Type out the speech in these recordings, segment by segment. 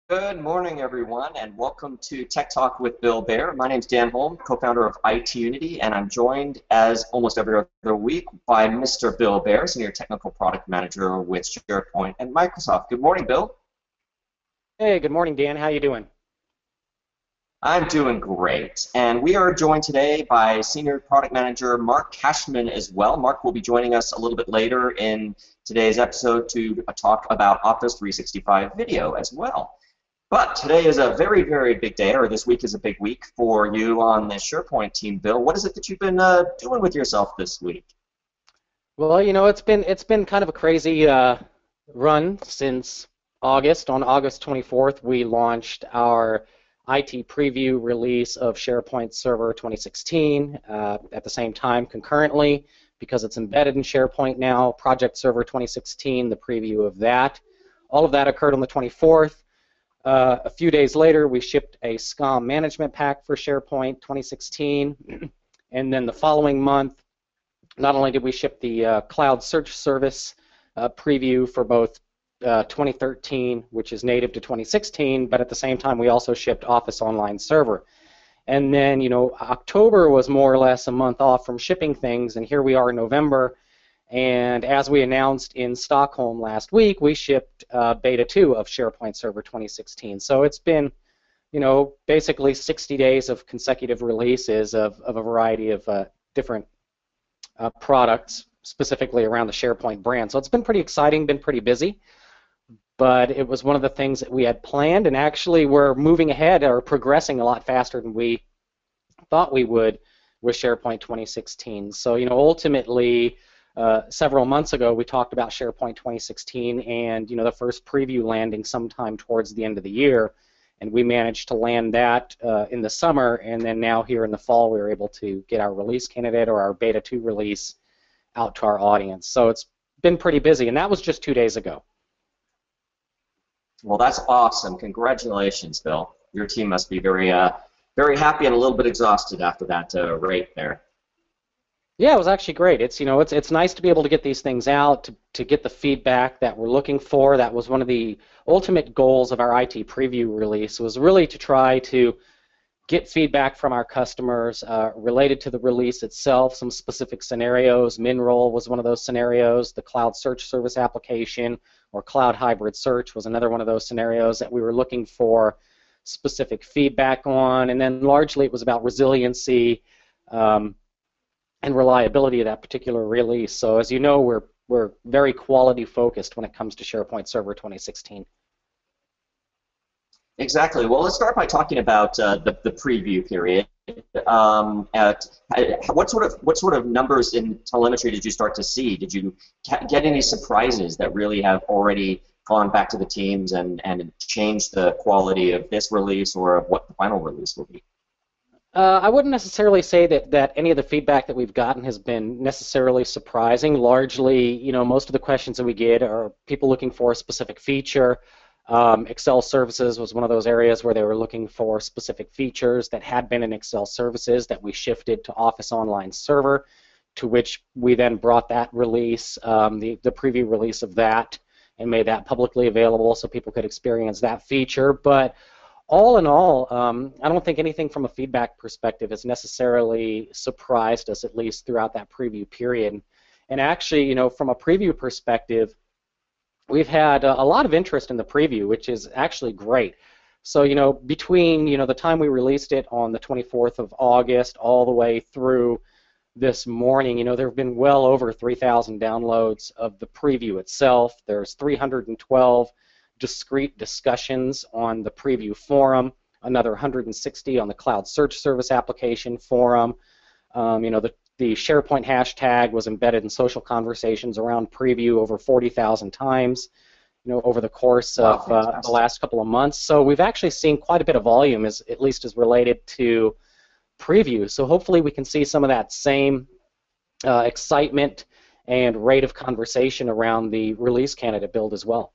Good morning, everyone, and welcome to Tech Talk with Bill Baer. My name is Dan Holm, co-founder of IT Unity, and I'm joined, as almost every other week, by Mr. Bill Baer, Senior Technical Product Manager with SharePoint and Microsoft. Good morning, Bill. Hey, good morning, Dan. How you doing? I'm doing great, and we are joined today by Senior Product Manager Mark Kashman as well. Mark will be joining us a little bit later in today's episode to talk about Office 365 video as well. But today is a very, very big day, or this week is a big week for you on the SharePoint team, Bill. What is it that you've been doing with yourself this week? Well, it's been kind of a crazy run since August. On August 24th, we launched our IT preview release of SharePoint Server 2016. At the same time, concurrently, because it's embedded in SharePoint now, Project Server 2016, the preview of that. All of that occurred on the 24th. A few days later, we shipped a SCOM management pack for SharePoint 2016, and then the following month, not only did we ship the Cloud Search Service preview for both 2013, which is native to 2016, but at the same time, we also shipped Office Online Server. And then, October was more or less a month off from shipping things, and here we are in November. And as we announced in Stockholm last week, we shipped Beta 2 of SharePoint Server 2016. So it's been, basically 60 days of consecutive releases of a variety of different products, specifically around the SharePoint brand. So it's been pretty exciting, been pretty busy, but it was one of the things that we had planned, and actually we're moving ahead or progressing a lot faster than we thought we would with SharePoint 2016. So, ultimately, several months ago, we talked about SharePoint 2016 and the first preview landing sometime towards the end of the year, and we managed to land that in the summer, and then now here in the fall we were able to get our release candidate or our Beta 2 release out to our audience. So it's been pretty busy, and that was just 2 days ago. Well, that's awesome. Congratulations, Bill. Your team must be very, very happy and a little bit exhausted after that rate there. Yeah, it was actually great. It's nice to be able to get these things out, to get the feedback that we're looking for. That was one of the ultimate goals of our IT preview release, was really to try to get feedback from our customers related to the release itself, some specific scenarios. MinRoll was one of those scenarios. The Cloud Search Service application or Cloud Hybrid Search was another one of those scenarios that we were looking for specific feedback on. And then largely it was about resiliency and reliability of that particular release. So as you know, we're very quality focused when it comes to SharePoint Server 2016. Exactly. Well, let's start by talking about the preview period. What sort of numbers in telemetry did you start to see? Did you get any surprises that really have already gone back to the teams and changed the quality of this release or of what the final release will be? I wouldn't necessarily say that any of the feedback that we've gotten has been necessarily surprising. Largely, most of the questions that we get are people looking for a specific feature. Excel services was one of those areas where they were looking for specific features that had been in Excel services that we shifted to Office Online Server, to which we then brought that release, the preview release of that, and made that publicly available so people could experience that feature. But all in all, I don't think anything from a feedback perspective has necessarily surprised us, at least throughout that preview period. And actually, from a preview perspective, we've had a lot of interest in the preview, which is actually great. So, between, the time we released it on the 24th of August all the way through this morning, there have been well over 3,000 downloads of the preview itself. There's 312 discrete discussions on the preview forum, another 160 on the Cloud Search Service application forum. The SharePoint hashtag was embedded in social conversations around preview over 40,000 times, over the course of the last couple of months. So we've actually seen quite a bit of volume, at least as related to preview. So hopefully we can see some of that same excitement and rate of conversation around the release candidate build as well.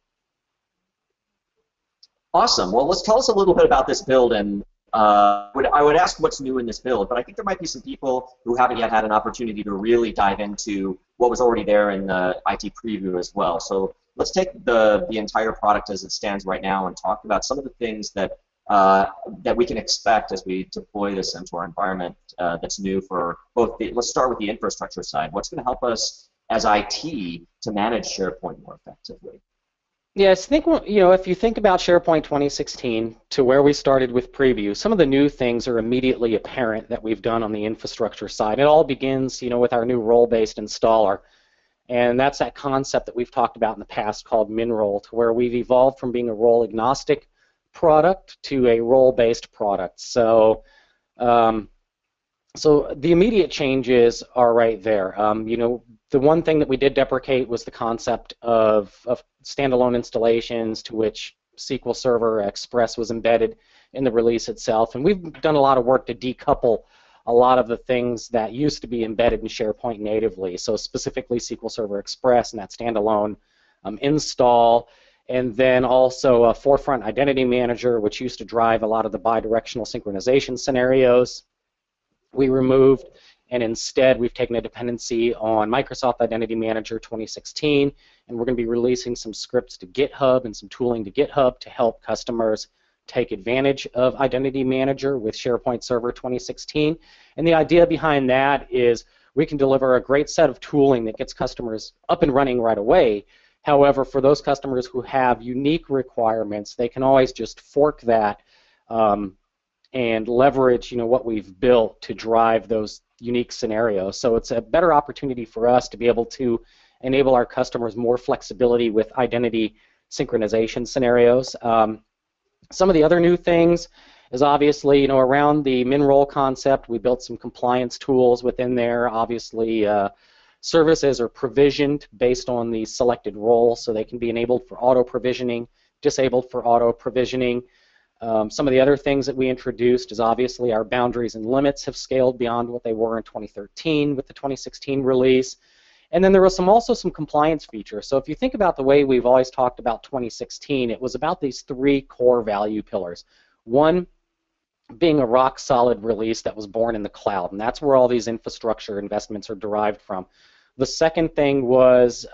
Awesome. Well, let's tell us a little bit about this build, and I would ask what's new in this build, but I think there might be some people who haven't yet had an opportunity to really dive into what was already there in the IT preview as well. So let's take the entire product as it stands right now and talk about some of the things that that we can expect as we deploy this into our environment that's new for both the, let's start with the infrastructure side. What's going to help us as IT to manage SharePoint more effectively? Yes, if you think about SharePoint 2016 to where we started with preview, some of the new things are immediately apparent that we've done on the infrastructure side. It all begins, with our new role-based installer. And that's that concept that we've talked about in the past called MinRole, to where we've evolved from being a role-agnostic product to a role-based product. So the immediate changes are right there. The one thing that we did deprecate was the concept of standalone installations to which SQL Server Express was embedded in the release itself. And we've done a lot of work to decouple a lot of the things that used to be embedded in SharePoint natively. So specifically SQL Server Express and that standalone install. And then also a Forefront Identity Manager, which used to drive a lot of the bidirectional synchronization scenarios. We removed, and instead we've taken a dependency on Microsoft Identity Manager 2016, and we're going to be releasing some scripts to GitHub and some tooling to GitHub to help customers take advantage of Identity Manager with SharePoint Server 2016. And the idea behind that is we can deliver a great set of tooling that gets customers up and running right away. However, for those customers who have unique requirements, they can always just fork that and leverage, what we've built to drive those unique scenarios. So it's a better opportunity for us to be able to enable our customers more flexibility with identity synchronization scenarios. Some of the other new things is obviously, around the MinRole concept, we built some compliance tools within there. Obviously, services are provisioned based on the selected role, so they can be enabled for auto-provisioning, disabled for auto-provisioning. Some of the other things that we introduced is obviously our boundaries and limits have scaled beyond what they were in 2013 with the 2016 release. And then there was also some compliance features. So if you think about the way we've always talked about 2016, it was about these three core value pillars. One, being a rock-solid release that was born in the cloud, and that's where all these infrastructure investments are derived from. The second thing was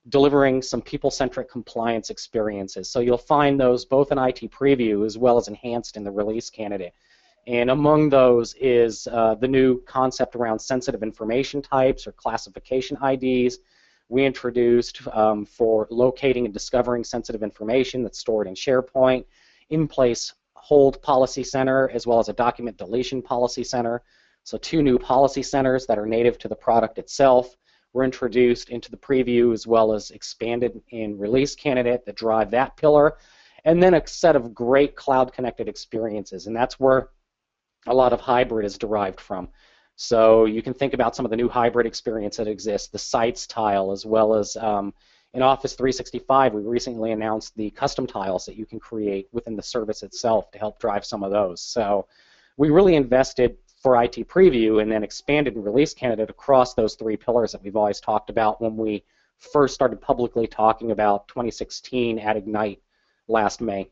delivering some people-centric compliance experiences. So you'll find those both in IT Preview as well as enhanced in the release candidate. And among those is the new concept around sensitive information types or classification IDs. We introduced for locating and discovering sensitive information that's stored in SharePoint, in-place hold policy center, as well as a document deletion policy center. So two new policy centers that are native to the product itself were introduced into the preview, as well as expanded in release candidate that drive that pillar. And then a set of great cloud-connected experiences, and that's where a lot of hybrid is derived from. So you can think about some of the new hybrid experience that exists, the sites tile, as well as in Office 365, we recently announced the custom tiles that you can create within the service itself to help drive some of those. So we really invested for IT Preview and then expanded and release candidate across those three pillars that we've always talked about when we first started publicly talking about 2016 at Ignite last May,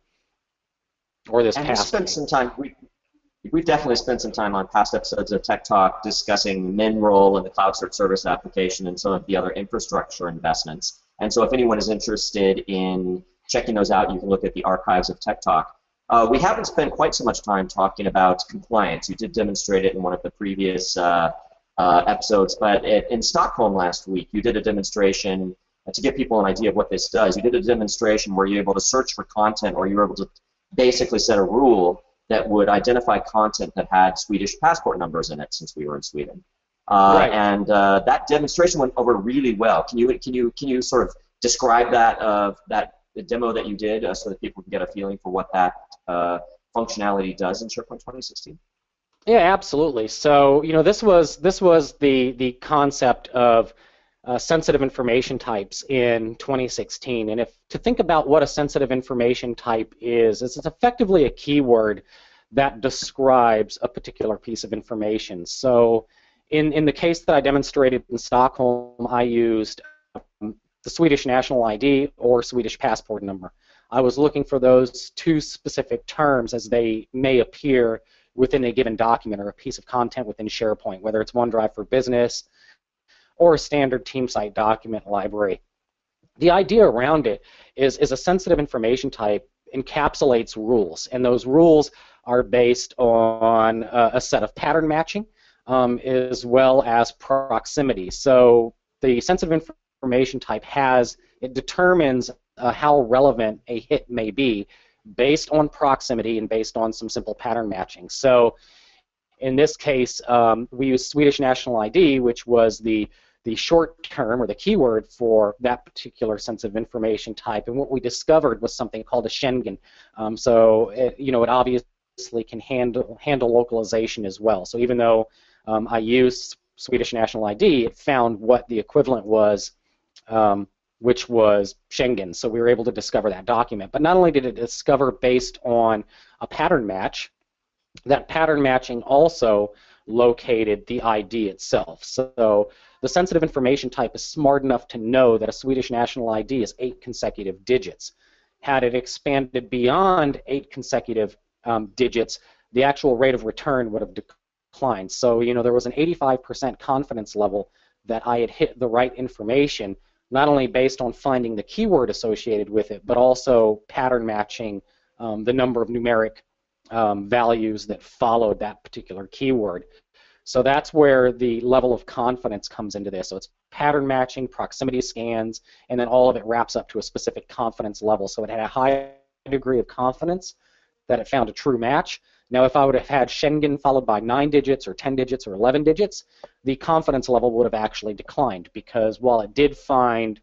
or this And past we spent May. some time, we've definitely spent some time on past episodes of Tech Talk discussing MinRole and the Cloud Search Service application and some of the other infrastructure investments. And so if anyone is interested in checking those out, you can look at the archives of Tech Talk. We haven't spent quite so much time talking about compliance. You did demonstrate it in one of the previous episodes, but in Stockholm last week, you did a demonstration to give people an idea of what this does. You did a demonstration where you're able to search for content, or you were able to basically set a rule that would identify content that had Swedish passport numbers in it, since we were in Sweden. Right. And that demonstration went over really well. Can you sort of describe that the demo that you did so that people can get a feeling for what that functionality does in SharePoint 2016? Yeah, absolutely. So this was the concept of sensitive information types in 2016. And to think about what a sensitive information type is, it's effectively a keyword that describes a particular piece of information. So in the case that I demonstrated in Stockholm, I used the Swedish national ID or Swedish passport number. I was looking for those two specific terms as they may appear within a given document or a piece of content within SharePoint, whether it's OneDrive for Business or a standard team site document library. The idea around it is a sensitive information type encapsulates rules, and those rules are based on a set of pattern matching as well as proximity. So the sensitive information type it determines how relevant a hit may be based on proximity and based on some simple pattern matching. So in this case, we use Swedish National ID, which was the short term or the keyword for that particular sensitive information type, and what we discovered was something called a Schengen. So it obviously can handle localization as well. So even though I used Swedish National ID, it found what the equivalent was, which was Schengen. So we were able to discover that document. But not only did it discover based on a pattern match, that pattern matching also located the ID itself. So the sensitive information type is smart enough to know that a Swedish National ID is 8 consecutive digits. Had it expanded beyond 8 consecutive digits, the actual rate of return would have declined. So there was an 85% confidence level that I had hit the right information, not only based on finding the keyword associated with it, but also pattern matching the number of numeric values that followed that particular keyword. So that's where the level of confidence comes into this. So it's pattern matching, proximity scans, and then all of it wraps up to a specific confidence level. So it had a high degree of confidence that it found a true match. Now, if I would have had Schengen followed by 9 digits or 10 digits or 11 digits, the confidence level would have actually declined, because while it did find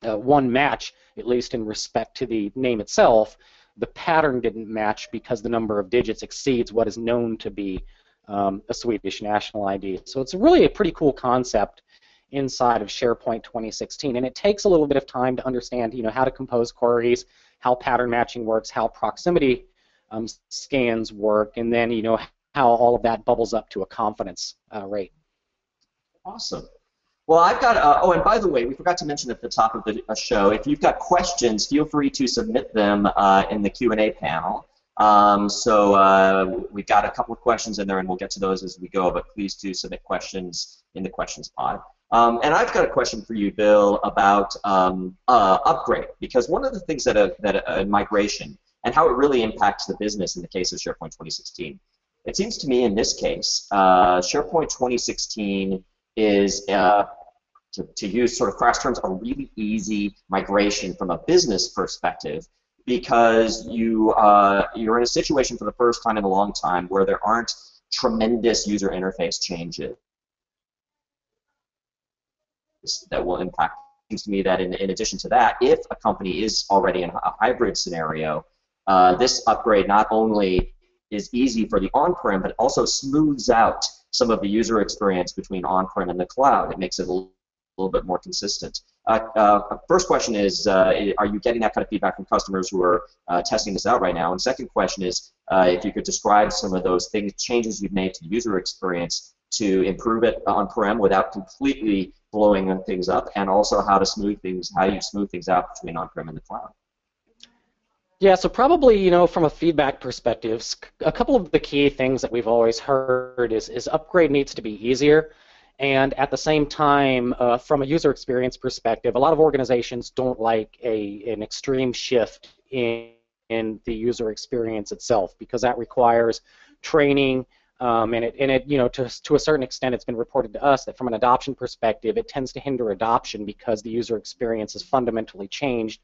one match, at least in respect to the name itself, the pattern didn't match because the number of digits exceeds what is known to be a Swedish National ID. So it's really a pretty cool concept inside of SharePoint 2016, and it takes a little bit of time to understand, how to compose queries, how pattern matching works, how proximity scans work, and then how all of that bubbles up to a confidence rate. Awesome. Well, I've got, oh, and by the way, we forgot to mention at the top of the show, if you've got questions, feel free to submit them in the Q&A panel. So we've got a couple of questions in there, and we'll get to those as we go, but please do submit questions in the questions pod. And I've got a question for you, Bill, about upgrade, because one of the things that migration and how it really impacts the business in the case of SharePoint 2016, it seems to me in this case, SharePoint 2016 is, to use sort of crass terms, a really easy migration from a business perspective, because you're in a situation for the first time in a long time where there aren't tremendous user interface changes that will impact. It seems to me that in addition to that, if a company is already in a hybrid scenario, this upgrade not only is easy for the on-prem, but also smooths out some of the user experience between on-prem and the cloud. It makes it a little bit more consistent. First question is, are you getting that kind of feedback from customers who are testing this out right now? And second question is, if you could describe some of those changes you've made to the user experience to improve it on-prem without completely blowing things up, and also how you smooth things out between on-prem and the cloud. Yeah, so probably, from a feedback perspective, a couple of the key things that we've always heard is upgrade needs to be easier. And at the same time, from a user experience perspective, a lot of organizations don't like an extreme shift in the user experience itself, because that requires training, and it to a certain extent, it's been reported to us that from an adoption perspective, it tends to hinder adoption because the user experience is fundamentally changed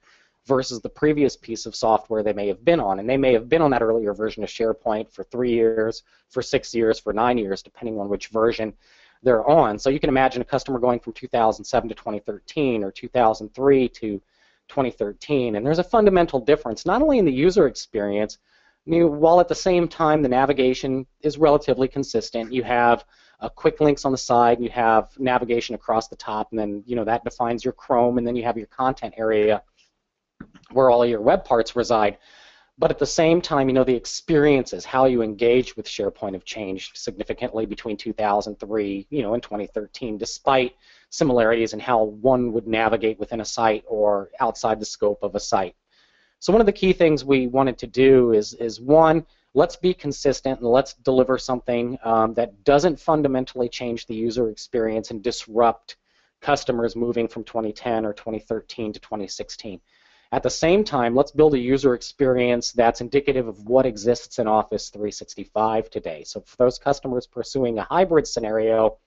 versus the previous piece of software they may have been on. And they may have been on that earlier version of SharePoint for 3 years, for 6 years, for 9 years, depending on which version they're on. So you can imagine a customer going from 2007 to 2013 or 2003 to 2013, and there's a fundamental difference, not only in the user experience, while at the same time the navigation is relatively consistent. You have quick links on the side, you have navigation across the top, and then that defines your Chrome, and then you have your content area where all of your web parts reside. But at the same time, the experiences, how you engage with SharePoint have changed significantly between 2003, and 2013, despite similarities in how one would navigate within a site or outside the scope of a site. So one of the key things we wanted to do is one, let's be consistent and let's deliver something that doesn't fundamentally change the user experience and disrupt customers moving from 2010 or 2013 to 2016. At the same time, let's build a user experience that's indicative of what exists in Office 365 today. So for those customers pursuing a hybrid scenario,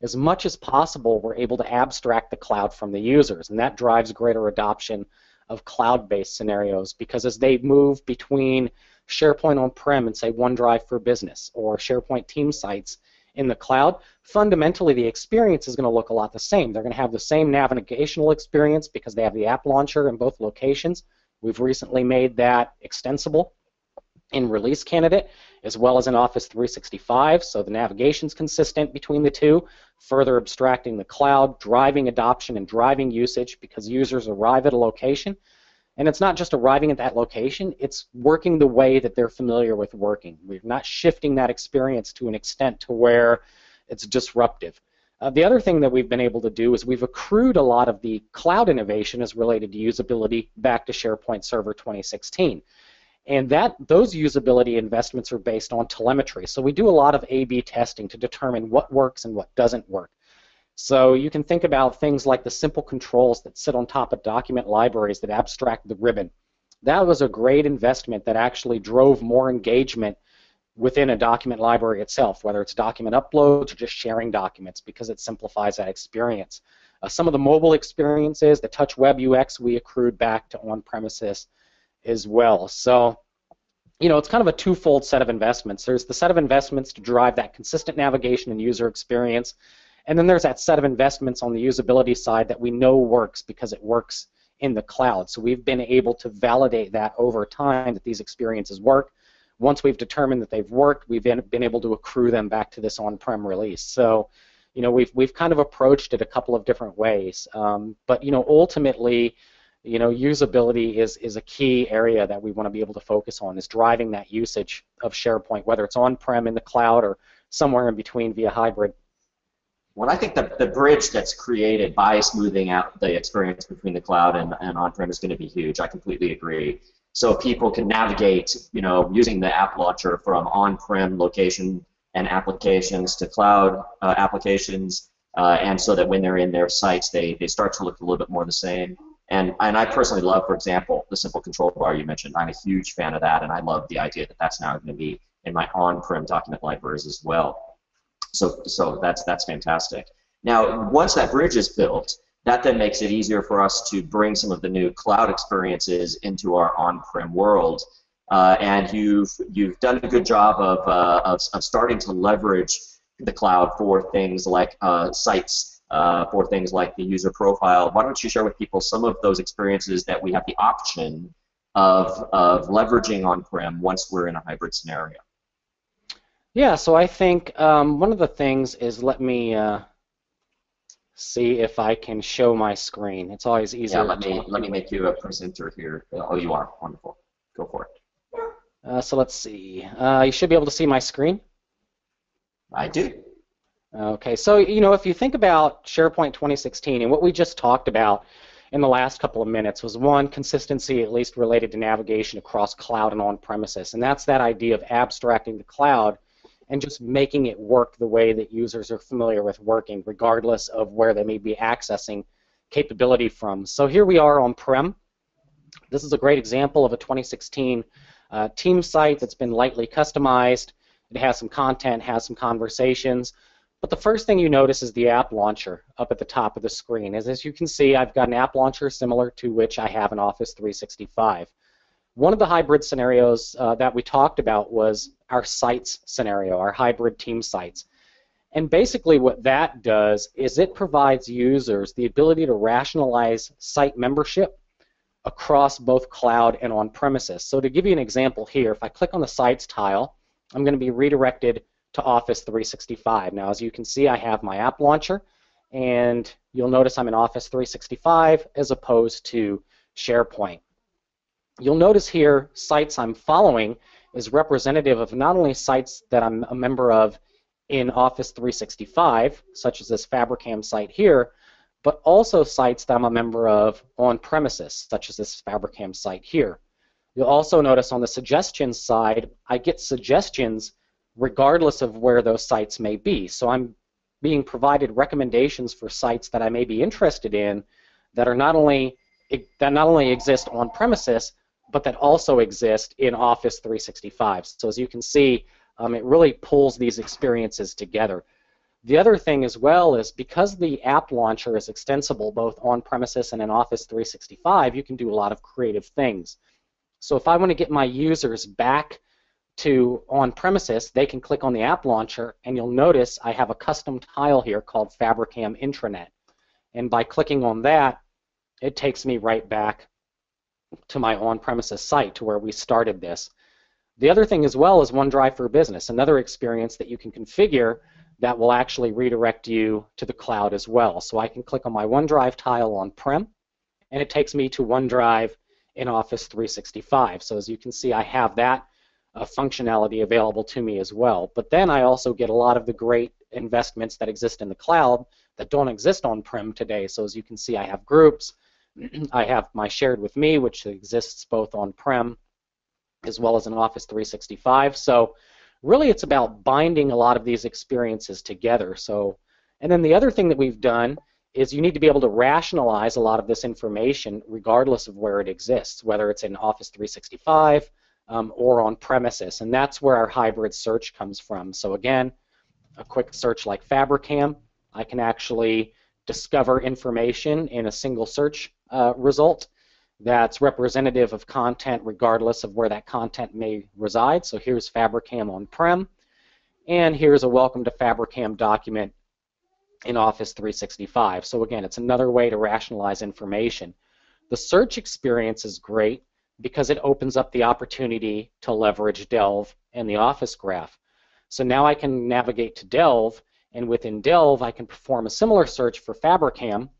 as much as possible, we're able to abstract the cloud from the users, and that drives greater adoption of cloud-based scenarios, because as they move between SharePoint on-prem and, say, OneDrive for Business or SharePoint team sites in the cloud, fundamentally the experience is going to look a lot the same. They're going to have the same navigational experience because they have the app launcher in both locations. We've recently made that extensible in Release Candidate as well as in Office 365, so the navigation's consistent between the two, further abstracting the cloud, driving adoption and driving usage because users arrive at a location. And it's not just arriving at that location, it's working the way that they're familiar with working. We're not shifting that experience to an extent to where it's disruptive. The other thing that we've been able to do is we've accrued a lot of the cloud innovation as related to usability back to SharePoint Server 2016. And those usability investments are based on telemetry. So we do a lot of A/B testing to determine what works and what doesn't work. So you can think about things like the simple controls that sit on top of document libraries that abstract the ribbon. That was a great investment that actually drove more engagement within a document library itself, whether it's document uploads or just sharing documents, because it simplifies that experience. Some of the mobile experiences, the touch web UX, we accrued back to on-premises as well. So, you know, it's kind of a twofold set of investments. There's the set of investments to drive that consistent navigation and user experience, and then there's that set of investments on the usability side that we know works because it works in the cloud. So we've been able to validate that over time that these experiences work. Once we've determined that they've worked, we've been able to accrue them back to this on-prem release. So, you know, we've kind of approached it a couple of different ways. But, you know, ultimately, you know, usability is a key area that we want to be able to focus on, is driving that usage of SharePoint, whether it's on-prem, in the cloud, or somewhere in between via hybrid. Well, I think the bridge that's created by smoothing out the experience between the cloud and on-prem is going to be huge. I completely agree. So people can navigate, you know, using the app launcher from on-prem location and applications to cloud applications, and so that when they're in their sites, they start to look a little bit more the same. And I personally love, for example, the simple control bar you mentioned. I'm a huge fan of that, and I love the idea that that's now going to be in my on-prem document libraries as well. So that's fantastic. Now, once that bridge is built, that then makes it easier for us to bring some of the new cloud experiences into our on-prem world. And you've done a good job of starting to leverage the cloud for things like sites, for things like the user profile. Why don't you share with people some of those experiences that we have the option of leveraging on-prem once we're in a hybrid scenario? Yeah, so I think one of the things is, let me see if I can show my screen. It's always easier. Yeah, let me make you a presenter here. Oh, you are. Wonderful. Go for it. So let's see. You should be able to see my screen. I do. Okay, so you know, if you think about SharePoint 2016 and what we just talked about in the last couple of minutes was, one, consistency, at least related to navigation across cloud and on-premises, and that's that idea of abstracting the cloud and just making it work the way that users are familiar with working, regardless of where they may be accessing capability from. So here we are on-prem. This is a great example of a 2016 team site that's been lightly customized. It has some content, has some conversations. But the first thing you notice is the app launcher up at the top of the screen. As you can see, I've got an app launcher similar to which I have in Office 365. One of the hybrid scenarios that we talked about was our sites scenario, our hybrid team sites. And basically what that does is it provides users the ability to rationalize site membership across both cloud and on-premises. So to give you an example here, if I click on the sites tile, I'm going to be redirected to Office 365. Now, as you can see, I have my app launcher, and you'll notice I'm in Office 365 as opposed to SharePoint. You'll notice here sites I'm following is representative of not only sites that I'm a member of in Office 365, such as this Fabricam site here, but also sites that I'm a member of on premises, such as this Fabricam site here. You'll also notice on the suggestions side, I get suggestions regardless of where those sites may be. So I'm being provided recommendations for sites that I may be interested in that are not only exist on premises, but that also exist in Office 365. So as you can see, it really pulls these experiences together. The other thing as well is because the app launcher is extensible both on premises and in Office 365, you can do a lot of creative things. So if I want to get my users back to on premises, they can click on the app launcher, and you'll notice I have a custom tile here called Fabricam Intranet. And by clicking on that, it takes me right back to my on-premises site, to where we started this. The other thing as well is OneDrive for Business, another experience that you can configure that will actually redirect you to the cloud as well. So I can click on my OneDrive tile on-prem, and it takes me to OneDrive in Office 365. So as you can see, I have that functionality available to me as well. But then I also get a lot of the great investments that exist in the cloud that don't exist on-prem today. So as you can see, I have groups, I have my Shared With Me, which exists both on-prem as well as in Office 365. So really it's about binding a lot of these experiences together. So, and then the other thing that we've done is you need to be able to rationalize a lot of this information regardless of where it exists, whether it's in Office 365 or on premises, and that's where our hybrid search comes from. So again, a quick search like Fabricam, I can actually discover information in a single search result that's representative of content regardless of where that content may reside. So here's Fabricam on-prem, and here's a Welcome to Fabricam document in Office 365. So again, it's another way to rationalize information. The search experience is great because it opens up the opportunity to leverage Delve and the Office Graph. So now I can navigate to Delve, and within Delve I can perform a similar search for Fabricam,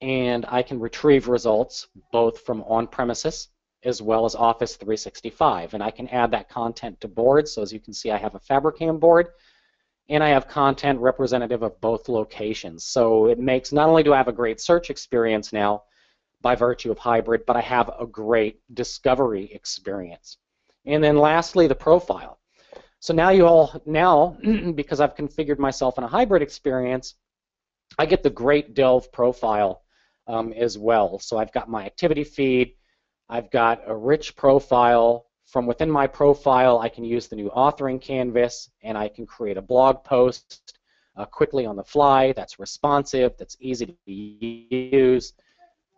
and I can retrieve results both from on-premises as well as Office 365. And I can add that content to boards. So as you can see, I have a Fabricam board, and I have content representative of both locations. So it makes, not only do I have a great search experience now by virtue of hybrid, but I have a great discovery experience. And then lastly, the profile. So now because I've configured myself in a hybrid experience, I get the great Delve profile as well. So I've got my activity feed, I've got a rich profile. From within my profile, I can use the new authoring canvas, and I can create a blog post quickly on the fly that's responsive, that's easy to use.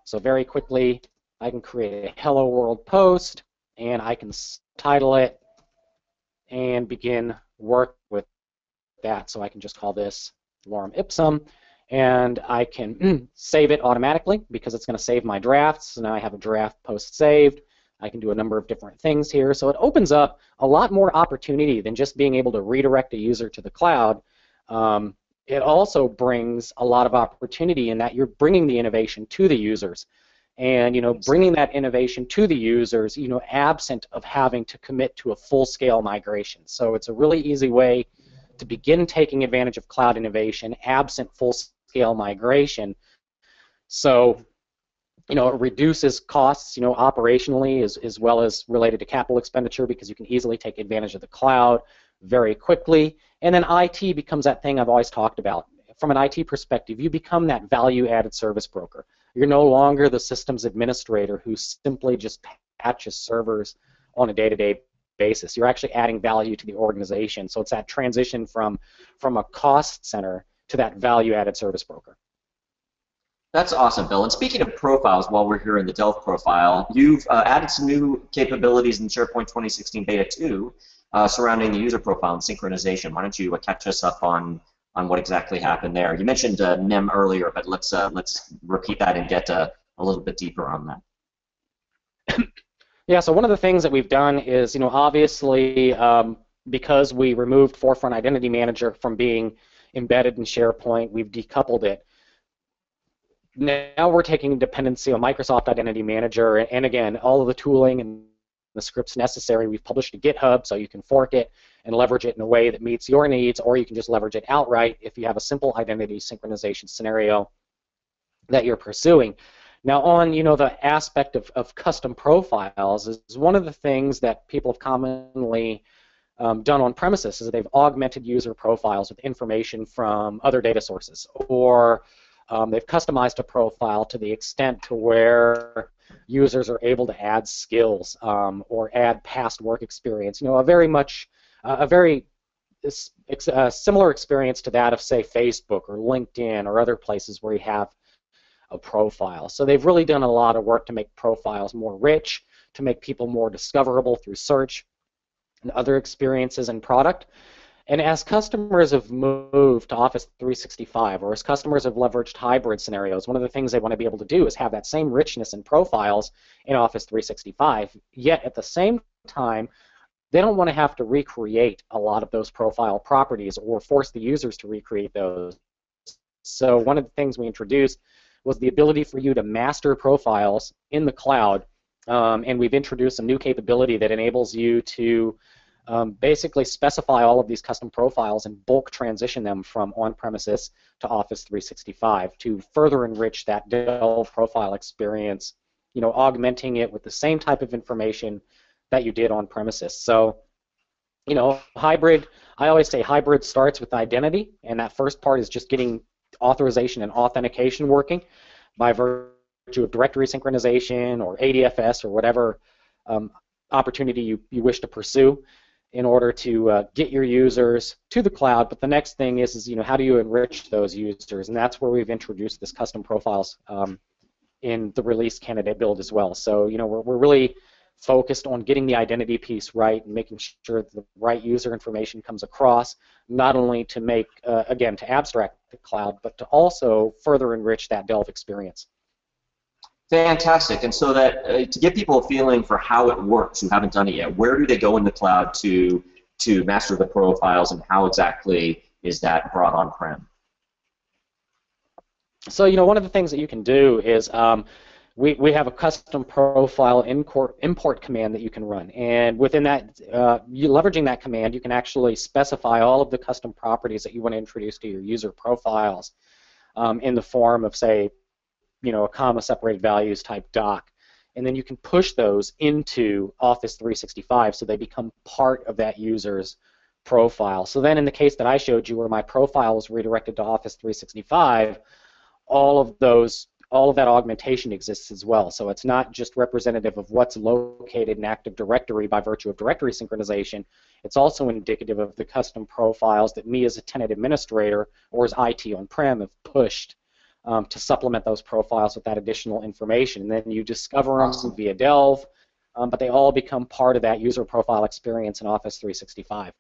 So very quickly, I can create a Hello World post, and I can title it and begin work with that. So I can just call this Lorem Ipsum, and I can save it automatically because it's going to save my drafts. So now I have a draft post saved. I can do a number of different things here. So it opens up a lot more opportunity than just being able to redirect a user to the cloud. It also brings a lot of opportunity in that you're bringing the innovation to the users. And bringing that innovation to the users, absent of having to commit to a full-scale migration. So it's a really easy way to begin taking advantage of cloud innovation absent full-scale migration. So it reduces costs, operationally as well as related to capital expenditure, because you can easily take advantage of the cloud very quickly. And then IT becomes that thing I've always talked about. From an IT perspective, you become that value-added service broker. You're no longer the systems administrator who simply just patches servers on a day-to-day basis. You're actually adding value to the organization. So it's that transition from a cost center to that value-added service broker. That's awesome, Bill. And speaking of profiles, while we're here in the Delve profile, you've added some new capabilities in SharePoint 2016 Beta 2 surrounding the user profile and synchronization. Why don't you catch us up on what exactly happened there? You mentioned NEM earlier, but let's repeat that and get a little bit deeper on that. Yeah, so one of the things that we've done is, obviously, because we removed Forefront Identity Manager from being embedded in SharePoint, we've decoupled it. Now we're taking dependency on Microsoft Identity Manager, and again, all of the tooling and the scripts necessary we've published to GitHub, so you can fork it and leverage it in a way that meets your needs, or you can just leverage it outright if you have a simple identity synchronization scenario that you're pursuing. Now on the aspect of custom profiles is one of the things that people have commonly done on premises is they've augmented user profiles with information from other data sources, or they've customized a profile to the extent to where users are able to add skills or add past work experience. You know, a very similar experience to that of, say, Facebook or LinkedIn or other places where you have a profile. So they've really done a lot of work to make profiles more rich, to make people more discoverable through search and other experiences and product. And as customers have moved to Office 365, or as customers have leveraged hybrid scenarios, one of the things they want to be able to do is have that same richness in profiles in Office 365, yet at the same time, they don't want to have to recreate a lot of those profile properties or force the users to recreate those. So one of the things we introduced was the ability for you to master profiles in the cloud, and we've introduced a new capability that enables you to basically specify all of these custom profiles and bulk transition them from on-premises to Office 365 to further enrich that Delve profile experience, you know, augmenting it with the same type of information that you did on premises. So, you know, hybrid, I always say hybrid starts with identity, and that first part is just getting authorization and authentication working by virtue of directory synchronization or ADFS or whatever opportunity you wish to pursue in order to get your users to the cloud. But the next thing is, you know, how do you enrich those users? And that's where we've introduced this custom profiles in the release candidate build as well. So, you know, we're really focused on getting the identity piece right and making sure that the right user information comes across, not only to make, again, to abstract the cloud, but to also further enrich that Delve experience. Fantastic. And so that to give people a feeling for how it works who haven't done it yet, where do they go in the cloud to master the profiles, and how exactly is that brought on-prem? So, you know, one of the things that you can do is we have a custom profile import command that you can run, and within that, leveraging that command, you can actually specify all of the custom properties that you want to introduce to your user profiles in the form of, say, you know, a comma-separated values type doc, and then you can push those into Office 365 so they become part of that user's profile. So then in the case that I showed you where my profile was redirected to Office 365, all of that augmentation exists as well. So it's not just representative of what's located in Active Directory by virtue of directory synchronization, it's also indicative of the custom profiles that me as a tenant administrator or as IT on-prem have pushed to supplement those profiles with that additional information. And then you discover them via Delve, but they all become part of that user profile experience in Office 365.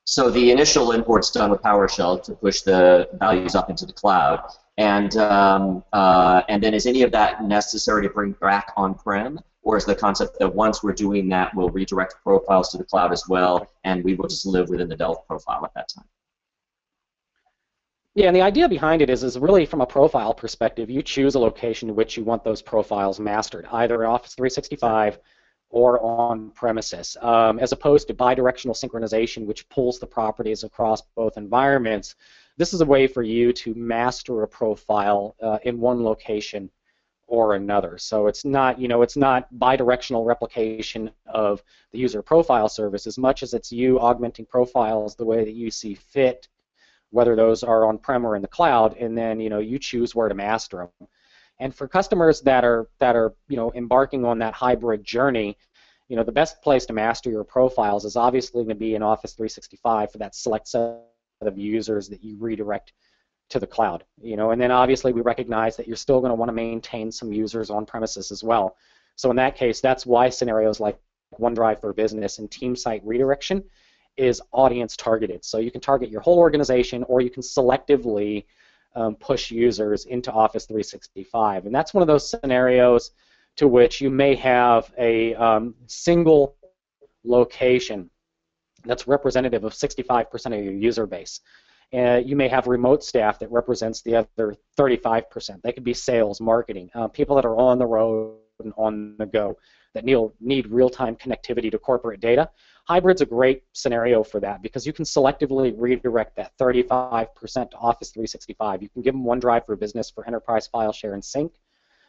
So the initial import's done with PowerShell to push the values up into the cloud, and then is any of that necessary to bring back on-prem, or is the concept that once we're doing that, we'll redirect profiles to the cloud as well, and we will just live within the Delve profile at that time? Yeah, and the idea behind it is really from a profile perspective, you choose a location in which you want those profiles mastered, either in Office 365 or on premises, as opposed to bidirectional synchronization, which pulls the properties across both environments. This is a way for you to master a profile in one location or another. So it's not, you know, it's not bidirectional replication of the user profile service as much as it's you augmenting profiles the way that you see fit, whether those are on-prem or in the cloud, and then, you know, you choose where to master them. And for customers that are you know, embarking on that hybrid journey, you know, the best place to master your profiles is obviously going to be in Office 365 for that select set of users that you redirect to the cloud. You know, and then obviously we recognize that you're still going to want to maintain some users on premises as well. So in that case, that's why scenarios like OneDrive for Business and team site redirection is audience targeted. So you can target your whole organization, or you can selectively push users into Office 365. And that's one of those scenarios to which you may have a single location that's representative of 65% of your user base. You may have remote staff that represents the other 35%. They could be sales, marketing, people that are on the road and on the go that need real-time connectivity to corporate data. Hybrid's a great scenario for that because you can selectively redirect that 35% to Office 365. You can give them OneDrive for Business for enterprise file share and sync.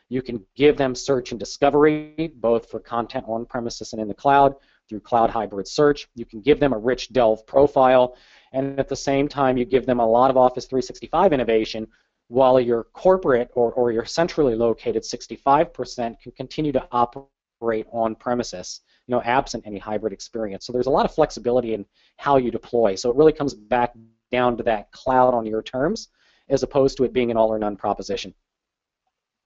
You can give them search and discovery, both for content on premises and in the cloud, through Cloud Hybrid Search. You can give them a rich Delve profile, and at the same time, you give them a lot of Office 365 innovation, while your corporate or your centrally located 65% can continue to operate on premises, absent any hybrid experience. So there's a lot of flexibility in how you deploy. So it really comes back down to that cloud on your terms, as opposed to it being an all or none proposition.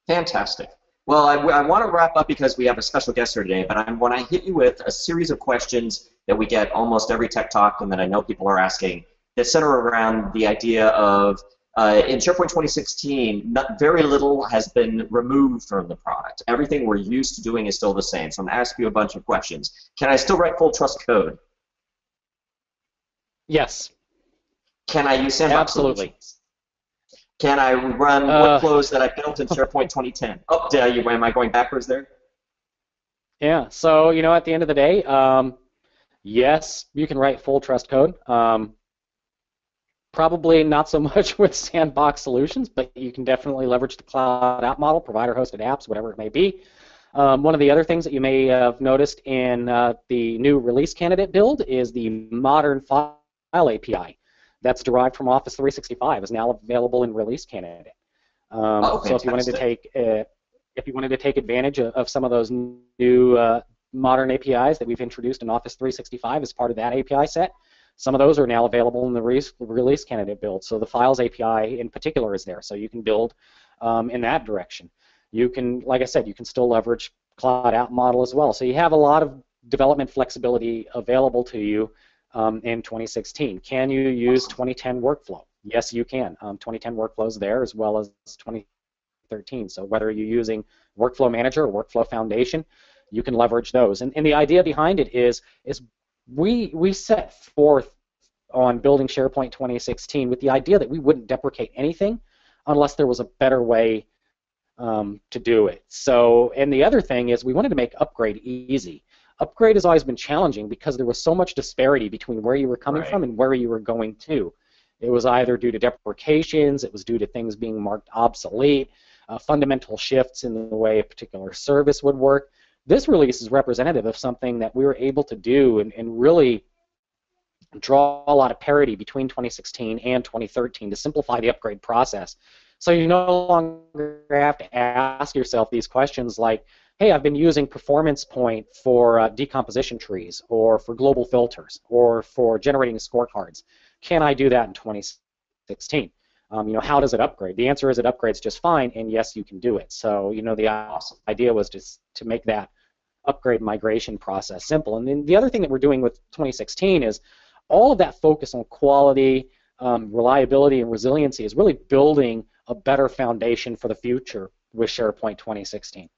Fantastic. Well, I want to wrap up because we have a special guest here today, but I want to hit you with a series of questions that we get almost every Tech Talk and that I know people are asking that center around the idea of in SharePoint 2016, very little has been removed from the product. Everything we're used to doing is still the same. So I'm going to ask you a bunch of questions. Can I still write full trust code? Yes. Can I use sandbox Absolutely. solutions? Can I run workflows that I built in SharePoint 2010? Oh, am I going backwards there? Yeah. So, at the end of the day, yes, you can write full trust code. Probably not so much with sandbox solutions, but you can definitely leverage the cloud app model, provider-hosted apps, whatever it may be. One of the other things that you may have noticed in the new release candidate build is the modern file API that's derived from Office 365 is now available in release candidate. So if you wanted to take advantage of some of those new modern APIs that we've introduced in Office 365 as part of that API set, some of those are now available in the release candidate build. So the Files API in particular is there, so you can build in that direction. You can, like I said, you can still leverage Cloud App Model as well. So you have a lot of development flexibility available to you in 2016. Can you use 2010 workflow? Yes, you can. 2010 workflows there as well as 2013. So whether you're using Workflow Manager or Workflow Foundation, you can leverage those. And the idea behind it is we set forth on building SharePoint 2016 with the idea that we wouldn't deprecate anything unless there was a better way to do it. So, and the other thing is we wanted to make upgrade easy. Upgrade has always been challenging because there was so much disparity between where you were coming from and where you were going to. It was either due to deprecations, it was due to things being marked obsolete, fundamental shifts in the way a particular service would work. This release is representative of something that we were able to do and really draw a lot of parity between 2016 and 2013 to simplify the upgrade process. So you no longer have to ask yourself these questions like, hey, I've been using Performance Point for decomposition trees or for global filters or for generating scorecards. Can I do that in 2016? How does it upgrade? The answer is it upgrades just fine, and yes, you can do it. So, the idea was just to make that upgrade migration process simple. And then the other thing that we're doing with 2016 is all of that focus on quality, reliability, and resiliency is really building a better foundation for the future with SharePoint 2016.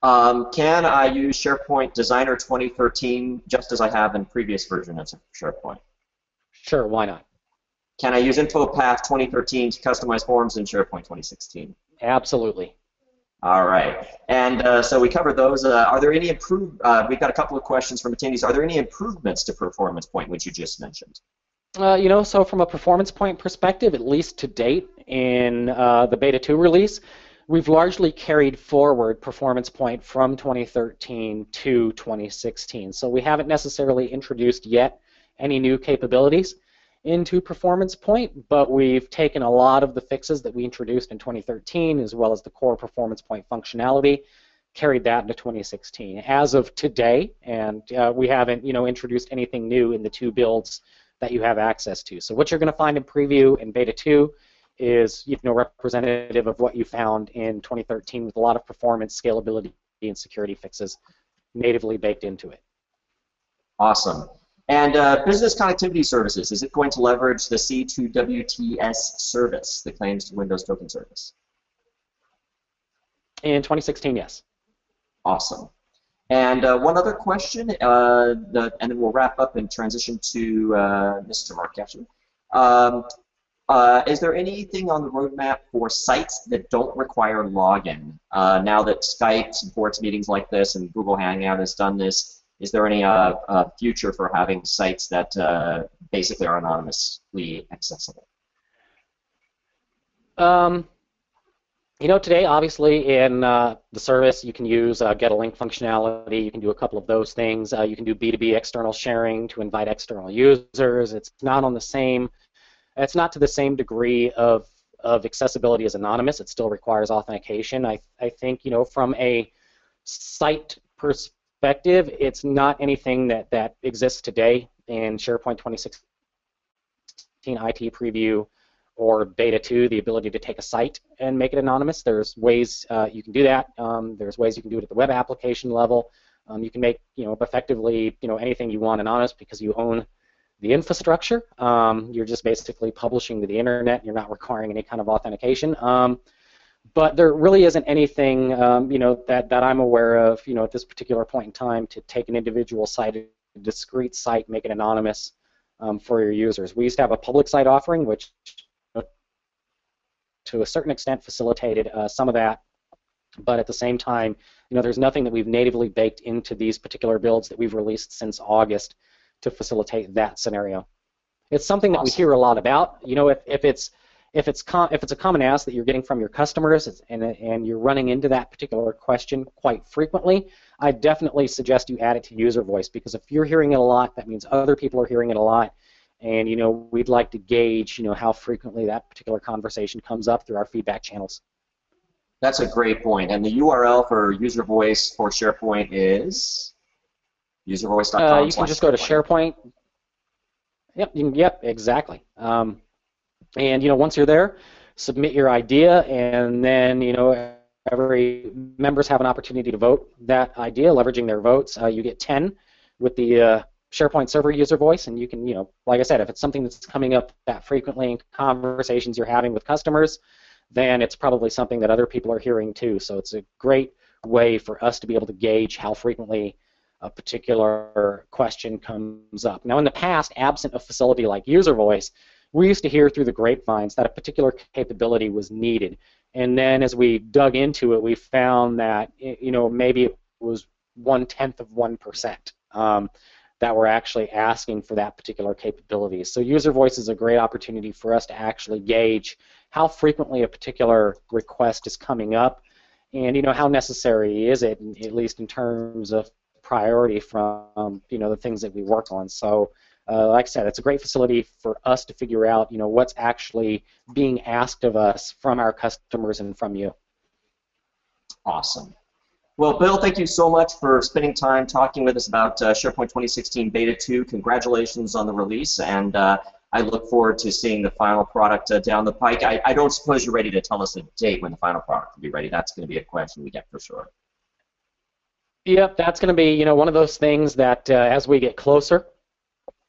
Can I use SharePoint Designer 2013 just as I have in previous versions of SharePoint? Sure, why not? Can I use InfoPath 2013 to customize forms in SharePoint 2016? Absolutely. All right. And so we covered those. Are there any we've got a couple of questions from attendees. Are there any improvements to Performance Point, which you just mentioned? So from a Performance Point perspective, at least to date in the Beta 2 release, we've largely carried forward Performance Point from 2013 to 2016. So we haven't necessarily introduced yet any new capabilities into Performance Point, but we've taken a lot of the fixes that we introduced in 2013 as well as the core Performance Point functionality, carried that into 2016. As of today, and we haven't introduced anything new in the two builds that you have access to. So what you're going to find in Preview and Beta 2 is representative of what you found in 2013 with a lot of performance, scalability, and security fixes natively baked into it. Awesome. And business connectivity services, is it going to leverage the C2WTS service, the claims to Windows token service? In 2016, yes. Awesome. And one other question, and then we'll wrap up and transition to Mr. Mark Kashman. Is there anything on the roadmap for sites that don't require login? Now that Skype supports meetings like this and Google Hangout has done this, is there any future for having sites that basically are anonymously accessible? Today, obviously, in the service, you can use get a link functionality. You can do a couple of those things. You can do B2B external sharing to invite external users. It's not to the same degree of accessibility as anonymous. It still requires authentication. I think, from a site perspective, it's not anything that exists today in SharePoint 2016 IT Preview or Beta 2, the ability to take a site and make it anonymous. There's ways you can do that. There's ways you can do it at the web application level. You can make, effectively, anything you want anonymous because you own the infrastructure. You're just basically publishing to the internet. You're not requiring any kind of authentication. But there really isn't anything, that I'm aware of, at this particular point in time to take an individual site, a discrete site, make it anonymous for your users. We used to have a public site offering, which to a certain extent facilitated some of that, but at the same time, there's nothing that we've natively baked into these particular builds that we've released since August to facilitate that scenario. It's something that we hear a lot about. If it's a common ask that you're getting from your customers and you're running into that particular question quite frequently, I definitely suggest you add it to user voice, because if you're hearing it a lot, that means other people are hearing it a lot. And we'd like to gauge how frequently that particular conversation comes up through our feedback channels. That's a great point. And the URL for user voice for SharePoint is uservoice.com. You can just go to SharePoint. Yep, exactly. And once you're there, submit your idea, and then every members have an opportunity to vote that idea, leveraging their votes. You get 10 with the SharePoint server user voice, and you can, like I said, if it's something that's coming up that frequently in conversations you're having with customers, then it's probably something that other people are hearing too. So it's a great way for us to be able to gauge how frequently a particular question comes up. Now, in the past, absent a facility like user voice, we used to hear through the grapevines that a particular capability was needed. And then as we dug into it, we found that maybe it was 0.1% that were actually asking for that particular capability. So user voice is a great opportunity for us to actually gauge how frequently a particular request is coming up, and how necessary is it, at least in terms of priority from the things that we work on. So like I said, it's a great facility for us to figure out what's actually being asked of us from our customers and from you. Awesome. Well, Bill, thank you so much for spending time talking with us about SharePoint 2016 Beta 2. Congratulations on the release, and I look forward to seeing the final product down the pike. I don't suppose you're ready to tell us a date when the final product will be ready. That's going to be a question we get for sure. Yep, that's going to be one of those things that as we get closer,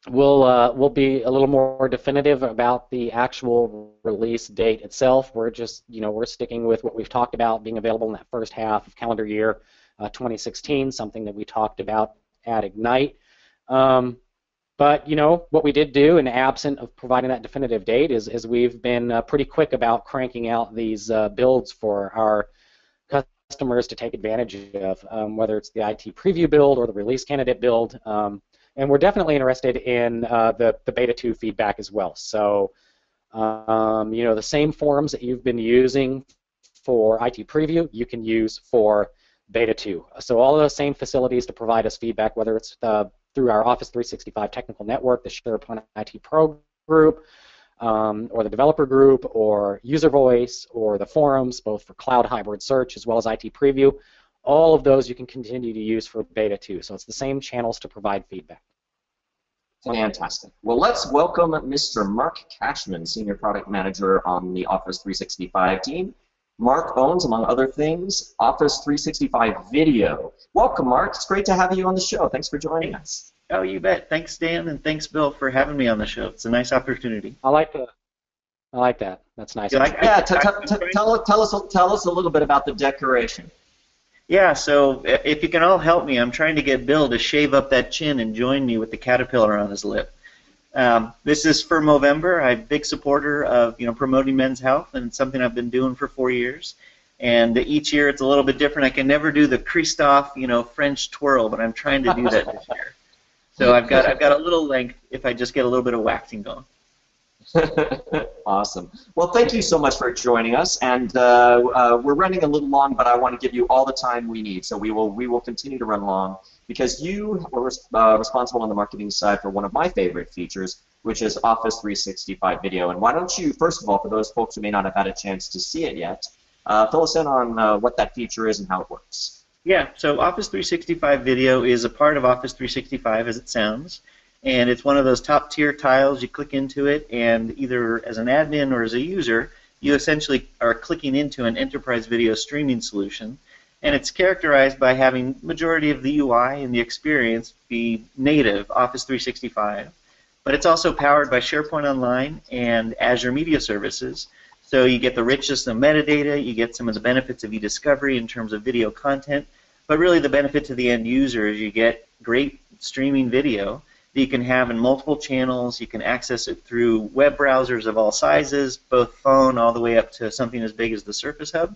we'll be a little more definitive about the actual release date itself. We're just we're sticking with what we've talked about being available in that first half of calendar year 2016, something that we talked about at Ignite. But what we did do, in absent of providing that definitive date, is we've been pretty quick about cranking out these builds for our customers to take advantage of, whether it's the IT preview build or the release candidate build. And we're definitely interested in the Beta 2 feedback as well. So, the same forums that you've been using for IT Preview, you can use for Beta 2. So all of those same facilities to provide us feedback, whether it's through our Office 365 technical network, the SharePoint IT Pro group, or the developer group, or user voice, or the forums, both for cloud hybrid search as well as IT Preview. All of those you can continue to use for Beta 2. So it's the same channels to provide feedback. Fantastic. Well, let's welcome Mr. Mark Kashman, Senior Product Manager on the Office 365 team. Mark owns, among other things, Office 365 Video. Welcome, Mark. It's great to have you on the show. Thanks for joining us. Oh, you bet. Thanks, Dan, and thanks, Bill, for having me on the show. It's a nice opportunity. I like that. That's nice. Yeah, tell us a little bit about the decoration. Yeah, so if you can all help me, I'm trying to get Bill to shave up that chin and join me with the caterpillar on his lip. This is for Movember. I'm a big supporter of promoting men's health, and it's something I've been doing for 4 years. And each year it's a little bit different. I can never do the Christophe, French twirl, but I'm trying to do that this year. So I've got a little length if I just get a little bit of waxing going. Awesome. Well, thank you so much for joining us, and we're running a little long, but I want to give you all the time we need. So we will continue to run long because you were responsible on the marketing side for one of my favorite features, which is Office 365 Video. And why don't you, first of all, for those folks who may not have had a chance to see it yet, fill us in on what that feature is and how it works. Yeah, so Office 365 Video is a part of Office 365 as it sounds. And it's one of those top tier tiles. You click into it, and either as an admin or as a user, you essentially are clicking into an enterprise video streaming solution. And it's characterized by having majority of the UI and the experience be native Office 365. But it's also powered by SharePoint Online and Azure Media Services. So you get the richness of metadata, you get some of the benefits of eDiscovery in terms of video content, but really the benefit to the end user is you get great streaming video that you can have in multiple channels. You can access it through web browsers of all sizes, both phone all the way up to something as big as the Surface Hub.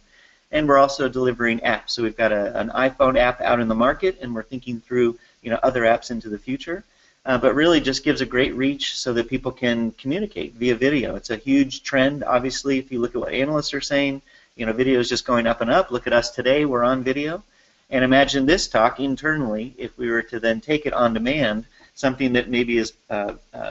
And we're also delivering apps. So we've got an iPhone app out in the market, and we're thinking through other apps into the future. But really just gives a great reach so that people can communicate via video. It's a huge trend, obviously, if you look at what analysts are saying. Video is just going up and up. Look at us today, we're on video. And imagine this talk internally if we were to then take it on demand, something that maybe is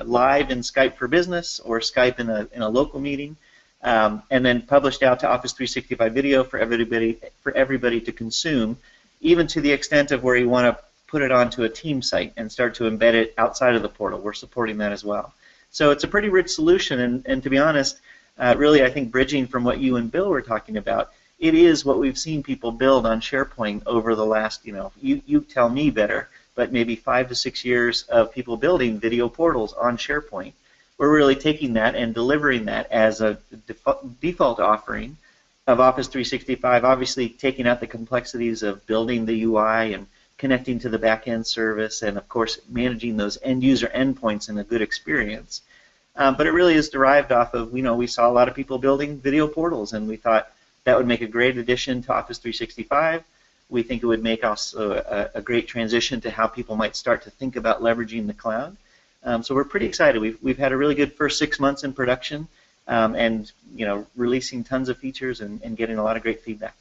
live in Skype for Business or Skype in a local meeting, and then published out to Office 365 Video for everybody to consume, even to the extent of where you want to put it onto a team site and start to embed it outside of the portal. We're supporting that as well. So it's a pretty rich solution, and to be honest, really I think bridging from what you and Bill were talking about, it is what we've seen people build on SharePoint over the last, you tell me better, but maybe 5 to 6 years of people building video portals on SharePoint. We're really taking that and delivering that as a default offering of Office 365, obviously taking out the complexities of building the UI and connecting to the back-end service, and of course managing those end-user endpoints in a good experience. But it really is derived off of, we saw a lot of people building video portals, and we thought that would make a great addition to Office 365. We think it would make also a great transition to how people might start to think about leveraging the cloud. So we're pretty excited. We've had a really good first 6 months in production, and releasing tons of features and getting a lot of great feedback.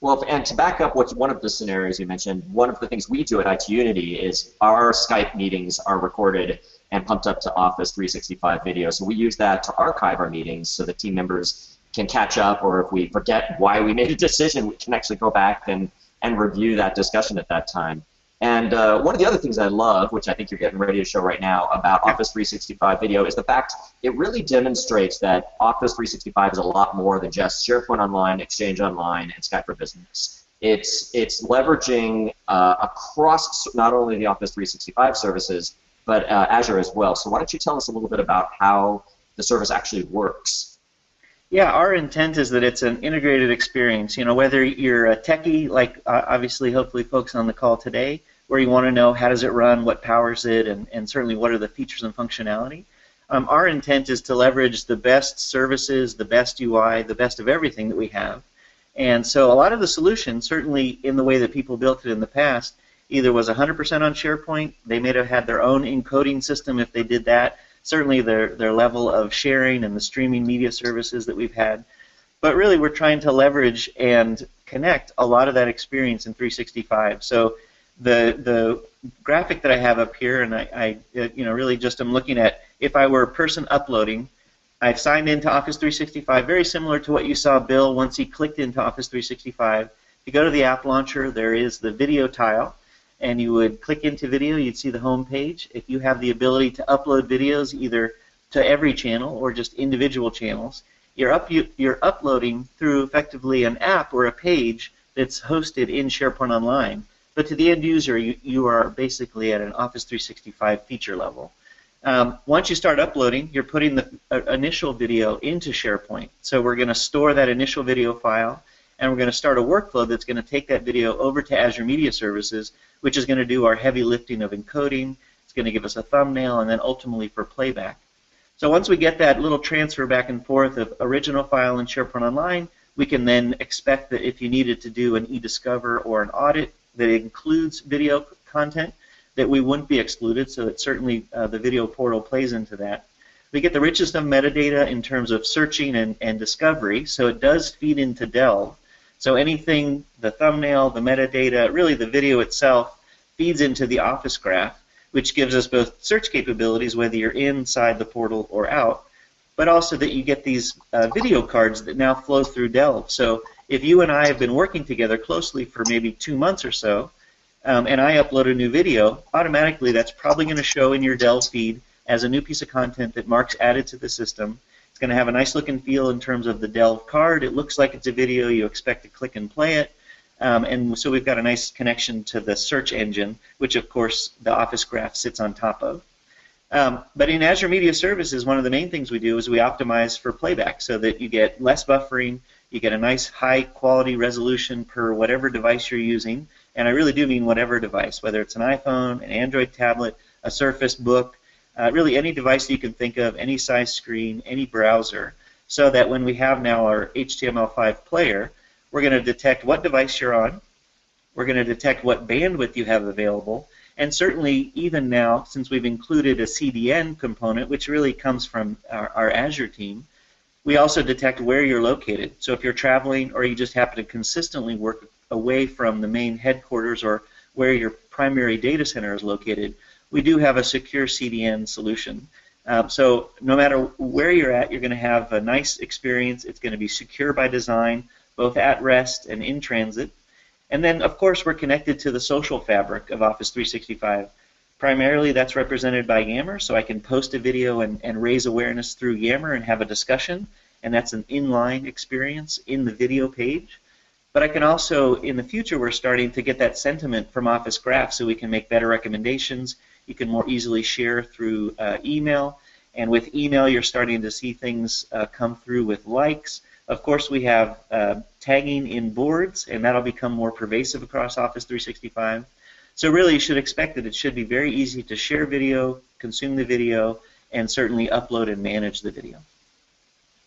Well, and to back up one of the scenarios you mentioned, one of the things we do at IT Unity is our Skype meetings are recorded and pumped up to Office 365 Video. So we use that to archive our meetings so that team members can catch up, or if we forget why we made a decision, we can actually go back and review that discussion at that time. And one of the other things I love, which I think you're getting ready to show right now about Office 365 Video, is the fact it really demonstrates that Office 365 is a lot more than just SharePoint Online, Exchange Online, and Skype for Business. It's leveraging across not only the Office 365 services, but Azure as well. So why don't you tell us a little bit about how the service actually works? Yeah, our intent is that it's an integrated experience. Whether you're a techie, like obviously, hopefully, folks on the call today, where you want to know how does it run, what powers it, and certainly what are the features and functionality. Our intent is to leverage the best services, the best UI, the best of everything that we have. And so a lot of the solutions, certainly in the way that people built it in the past, either was 100% on SharePoint. They may have had their own encoding system if they did that. Certainly their level of sharing and the streaming media services that we've had. But really we're trying to leverage and connect a lot of that experience in 365. So the graphic that I have up here, and I really just am looking at, if I were a person uploading, I've signed into Office 365, very similar to what you saw Bill once he clicked into Office 365. If you go to the app launcher, there is the video tile, and you would click into video, you'd see the home page. If you have the ability to upload videos either to every channel or just individual channels, you're uploading through effectively an app or a page that's hosted in SharePoint Online. But to the end user, you are basically at an Office 365 feature level. Once you start uploading, you're putting the initial video into SharePoint. So we're going to store that initial video file, and we're going to start a workflow that's going to take that video over to Azure Media Services, which is going to do our heavy lifting of encoding. It's going to give us a thumbnail, and then ultimately for playback. So once we get that little transfer back and forth of original file in SharePoint Online, we can then expect that if you needed to do an eDiscover or an audit that includes video content, that we wouldn't be excluded, so that certainly the video portal plays into that. We get the richest of metadata in terms of searching and discovery, so it does feed into Delve. So anything, the thumbnail, the metadata, really the video itself, feeds into the Office Graph, which gives us both search capabilities, whether you're inside the portal or out, but also that you get these video cards that now flow through Delve. So if you and I have been working together closely for maybe 2 months or so, and I upload a new video, automatically that's probably going to show in your Delve feed as a new piece of content that Mark's added to the system. It's going to have a nice look and feel in terms of the Delve card. It looks like it's a video. You expect to click and play it. And so we've got a nice connection to the search engine, which of course the Office Graph sits on top of. But in Azure Media Services, one of the main things we do is we optimize for playback so that you get less buffering, you get a nice high quality resolution per whatever device you're using, and I really do mean whatever device, whether it's an iPhone, an Android tablet, a Surface Book, really any device that you can think of, any size screen, any browser, so that when we have now our HTML5 player, we're going to detect what device you're on, we're going to detect what bandwidth you have available, and certainly even now, since we've included a CDN component, which really comes from our Azure team, we also detect where you're located. So if you're traveling or you just happen to consistently work away from the main headquarters or where your primary data center is located, we do have a secure CDN solution. So no matter where you're at, you're going to have a nice experience. It's going to be secure by design, both at rest and in transit. And then, of course, we're connected to the social fabric of Office 365. Primarily, that's represented by Yammer, so I can post a video and raise awareness through Yammer and have a discussion, and that's an inline experience in the video page. But I can also, in the future, we're starting to get that sentiment from Office Graph so we can make better recommendations. You can more easily share through email, and with email, you're starting to see things come through with likes. Of course, we have tagging in boards, and that'll become more pervasive across Office 365. So really, you should expect that it should be very easy to share video, consume the video, and certainly upload and manage the video.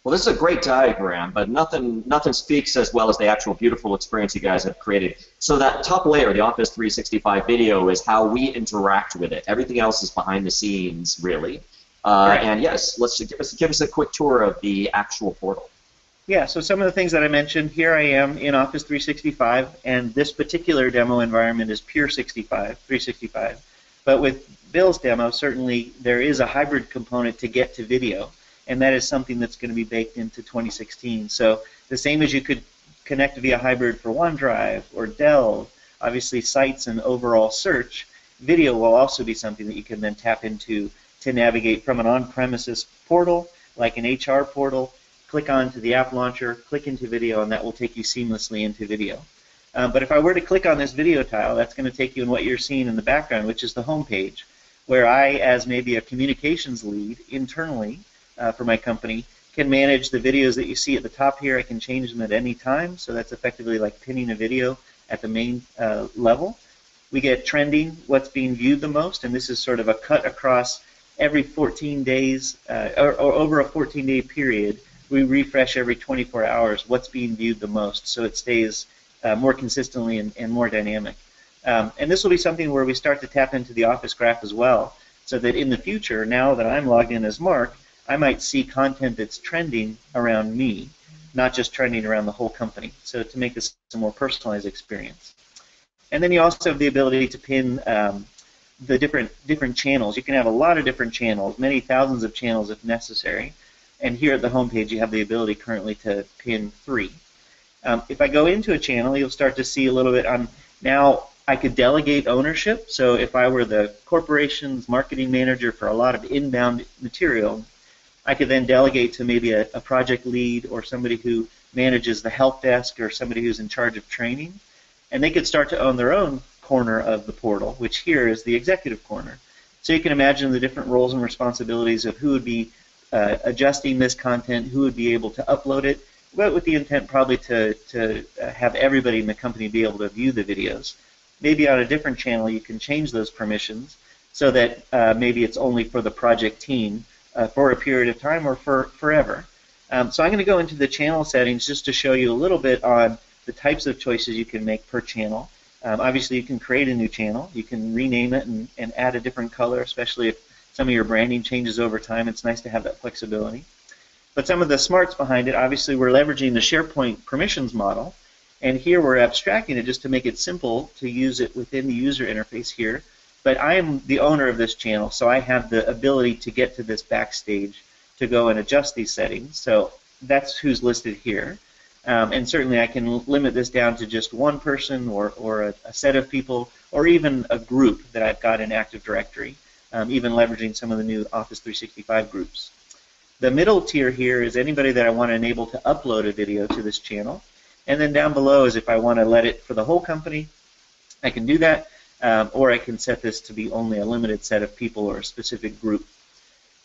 Well, this is a great diagram, but nothing speaks as well as the actual beautiful experience you guys have created. So that top layer, the Office 365 video, is how we interact with it. Everything else is behind the scenes, really. And yes, give us a quick tour of the actual portal. Yeah, so some of the things that I mentioned, here I am in Office 365, and this particular demo environment is pure 365. But with Bill's demo, certainly there is a hybrid component to get to video, and that is something that's going to be baked into 2016. So the same as you could connect via hybrid for OneDrive or Delve, obviously sites and overall search, video will also be something that you can then tap into to navigate from an on-premises portal, like an HR portal, click onto the app launcher, click into video, and that will take you seamlessly into video. But if I were to click on this video tile, that's going to take you in what you're seeing in the background, which is the home page, where I, as maybe a communications lead internally for my company, can manage the videos that you see at the top here. I can change them at any time, so that's effectively like pinning a video at the main level. We get trending, what's being viewed the most, and this is sort of a cut across every 14 days, or over a 14-day period. We refresh every 24 hours what's being viewed the most, so it stays more consistently and more dynamic. And this will be something where we start to tap into the Office Graph as well, so that in the future, now that I'm logged in as Mark, I might see content that's trending around me, not just trending around the whole company, so to make this a more personalized experience. And then you also have the ability to pin the different channels. You can have a lot of different channels, many thousands of channels if necessary. And here at the home page, you have the ability currently to pin 3. If I go into a channel, you'll start to see a little bit on, now I could delegate ownership. So if I were the corporation's marketing manager for a lot of inbound material, I could then delegate to maybe a project lead or somebody who manages the help desk or somebody who's in charge of training. And they could start to own their own corner of the portal, which here is the executive corner. So you can imagine the different roles and responsibilities of who would be adjusting this content, who would be able to upload it, but with the intent probably to have everybody in the company be able to view the videos. Maybe on a different channel you can change those permissions so that maybe it's only for the project team for a period of time or for forever. So I'm going to go into the channel settings just to show you a little bit on the types of choices you can make per channel. Obviously you can create a new channel, you can rename it and add a different color, especially if some of your branding changes over time. It's nice to have that flexibility. But some of the smarts behind it, obviously we're leveraging the SharePoint permissions model, and here we're abstracting it just to make it simple to use it within the user interface here. But I am the owner of this channel, so I have the ability to get to this backstage to go and adjust these settings. So that's who's listed here. And certainly I can limit this down to just one person or a set of people, or even a group that I've got in Active Directory, even leveraging some of the new Office 365 groups. The middle tier here is anybody that I want to enable to upload a video to this channel. And then down below is if I want to let it for the whole company, I can do that, or I can set this to be only a limited set of people or a specific group.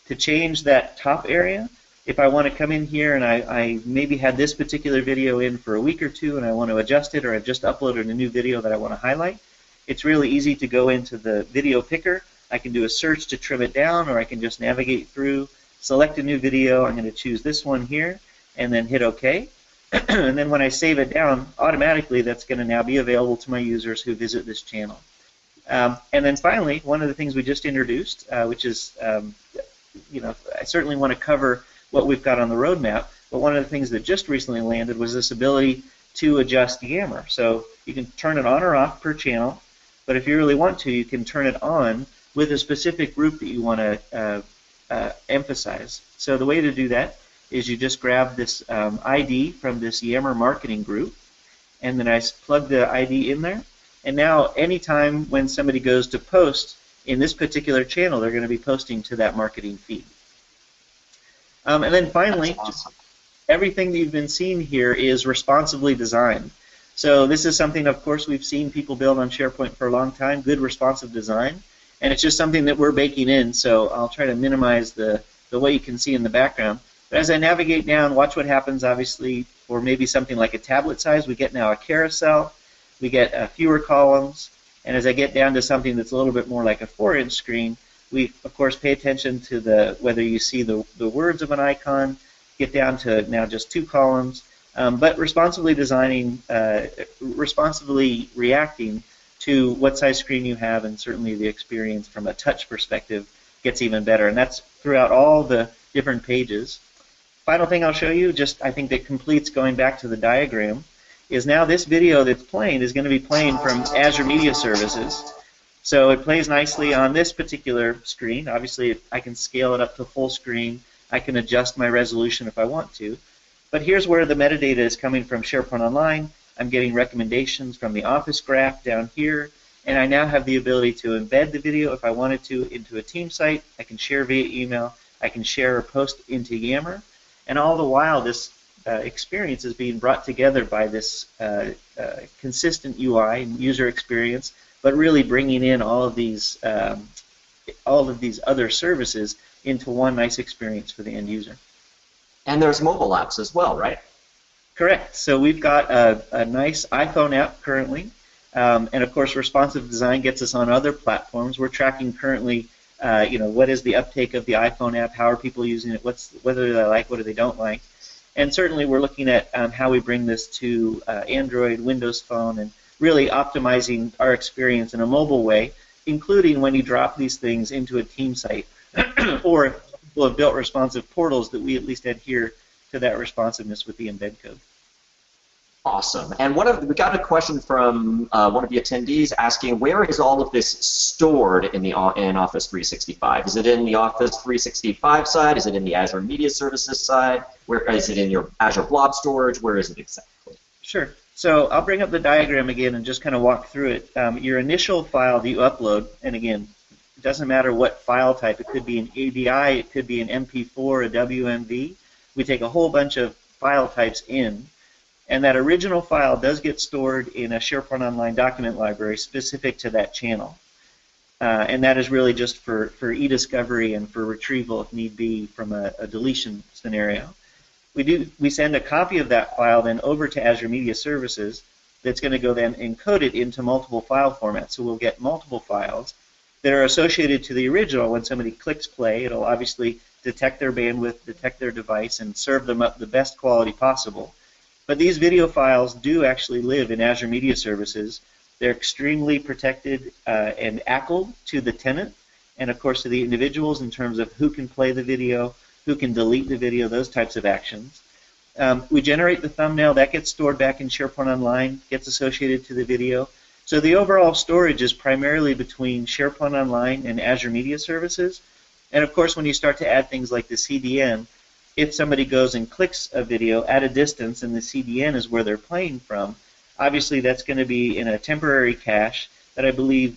To change that top area, if I want to come in here and I maybe had this particular video in for a week or two and I want to adjust it, or I've just uploaded a new video that I want to highlight, it's really easy to go into the video picker. I can do a search to trim it down, or I can just navigate through, select a new video. I'm going to choose this one here and then hit OK. And then when I save it down, automatically that's going to now be available to my users who visit this channel. And then finally, one of the things we just introduced, which is, I certainly want to cover what we've got on the roadmap, but one of the things that just recently landed was this ability to adjust Yammer. So you can turn it on or off per channel, but if you really want to, you can turn it on with a specific group that you want to emphasize. So the way to do that is you just grab this ID from this Yammer marketing group, and then I plug the ID in there, and now anytime when somebody goes to post in this particular channel, they're going to be posting to that marketing feed. And then finally, awesome. Everything that you've been seeing here is responsively designed. So this is something, of course, we've seen people build on SharePoint for a long time, good responsive design, and it's just something that we're baking in, so I'll try to minimize the way you can see in the background. But as I navigate down, watch what happens, obviously, for maybe something like a tablet size. We get now a carousel, we get fewer columns, and as I get down to something that's a little bit more like a 4-inch screen, we, of course, pay attention to whether you see the words of an icon, get down to now just 2 columns, but responsibly designing, responsibly reacting to what size screen you have, and certainly the experience from a touch perspective gets even better, and that's throughout all the different pages. Final thing I'll show you, just I think that completes going back to the diagram, is now this video that's playing is going to be playing from Azure Media Services. So it plays nicely on this particular screen. Obviously, I can scale it up to full screen. I can adjust my resolution if I want to. But here's where the metadata is coming from SharePoint Online. I'm getting recommendations from the Office graph down here, and I now have the ability to embed the video if I wanted to into a team site. I can share via email. I can share or post into Yammer. And all the while, this experience is being brought together by this consistent UI and user experience, but really bringing in all of these other services into one nice experience for the end user. And there's mobile apps as well, right? Correct. So we've got a nice iPhone app currently, and of course, responsive design gets us on other platforms. We're tracking currently, what is the uptake of the iPhone app? How are people using it? Whether they like, what do they don't like? And certainly, we're looking at how we bring this to Android, Windows Phone, and really optimizing our experience in a mobile way, including when you drop these things into a team site, or people have built responsive portals that we at least adhere to that responsiveness with the embed code. Awesome. And we got a question from one of the attendees asking, where is all of this stored in Office 365? Is it in the Office 365 side? Is it in the Azure Media Services side? Where is it in your Azure Blob Storage? Where is it exactly? Sure. So I'll bring up the diagram again and just kind of walk through it. Your initial file that you upload, and again, it doesn't matter what file type. It could be an ADI, it could be an MP4, a WMV. We take a whole bunch of file types in, and that original file does get stored in a SharePoint Online document library specific to that channel. And that is really just for e-discovery and for retrieval if need be from a deletion scenario. We send a copy of that file then over to Azure Media Services that's going to go then encode it into multiple file formats. So we'll get multiple files that are associated to the original. When somebody clicks play, it'll obviously detect their bandwidth, detect their device, and serve them up the best quality possible. But these video files do actually live in Azure Media Services. They're extremely protected and ACLed to the tenant, and of course to the individuals in terms of who can play the video, who can delete the video, those types of actions. We generate the thumbnail, that gets stored back in SharePoint Online, gets associated to the video. So the overall storage is primarily between SharePoint Online and Azure Media Services. And of course, when you start to add things like the CDN, if somebody goes and clicks a video at a distance and the CDN is where they're playing from, obviously that's going to be in a temporary cache that I believe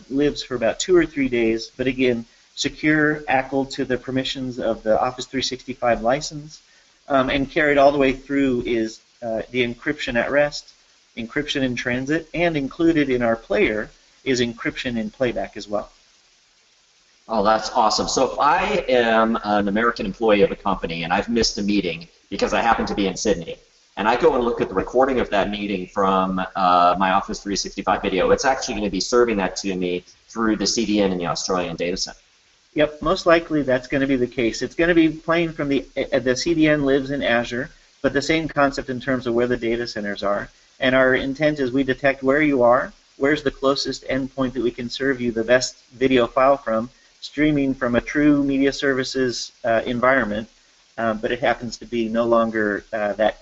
lives for about 2 or 3 days, but again, secure, ACL to the permissions of the Office 365 license, and carried all the way through is the encryption at rest, encryption in transit, and included in our player is encryption in playback as well. Oh, that's awesome. So if I am an American employee of a company and I've missed a meeting because I happen to be in Sydney, and I go and look at the recording of that meeting from my Office 365 video, it's actually going to be serving that to me through the CDN in the Australian data center. Yep, most likely that's going to be the case. It's going to be playing from the CDN lives in Azure, but the same concept in terms of where the data centers are. And our intent is we detect where you are, where's the closest endpoint that we can serve you the best video file from, streaming from a true media services environment, but it happens to be no longer that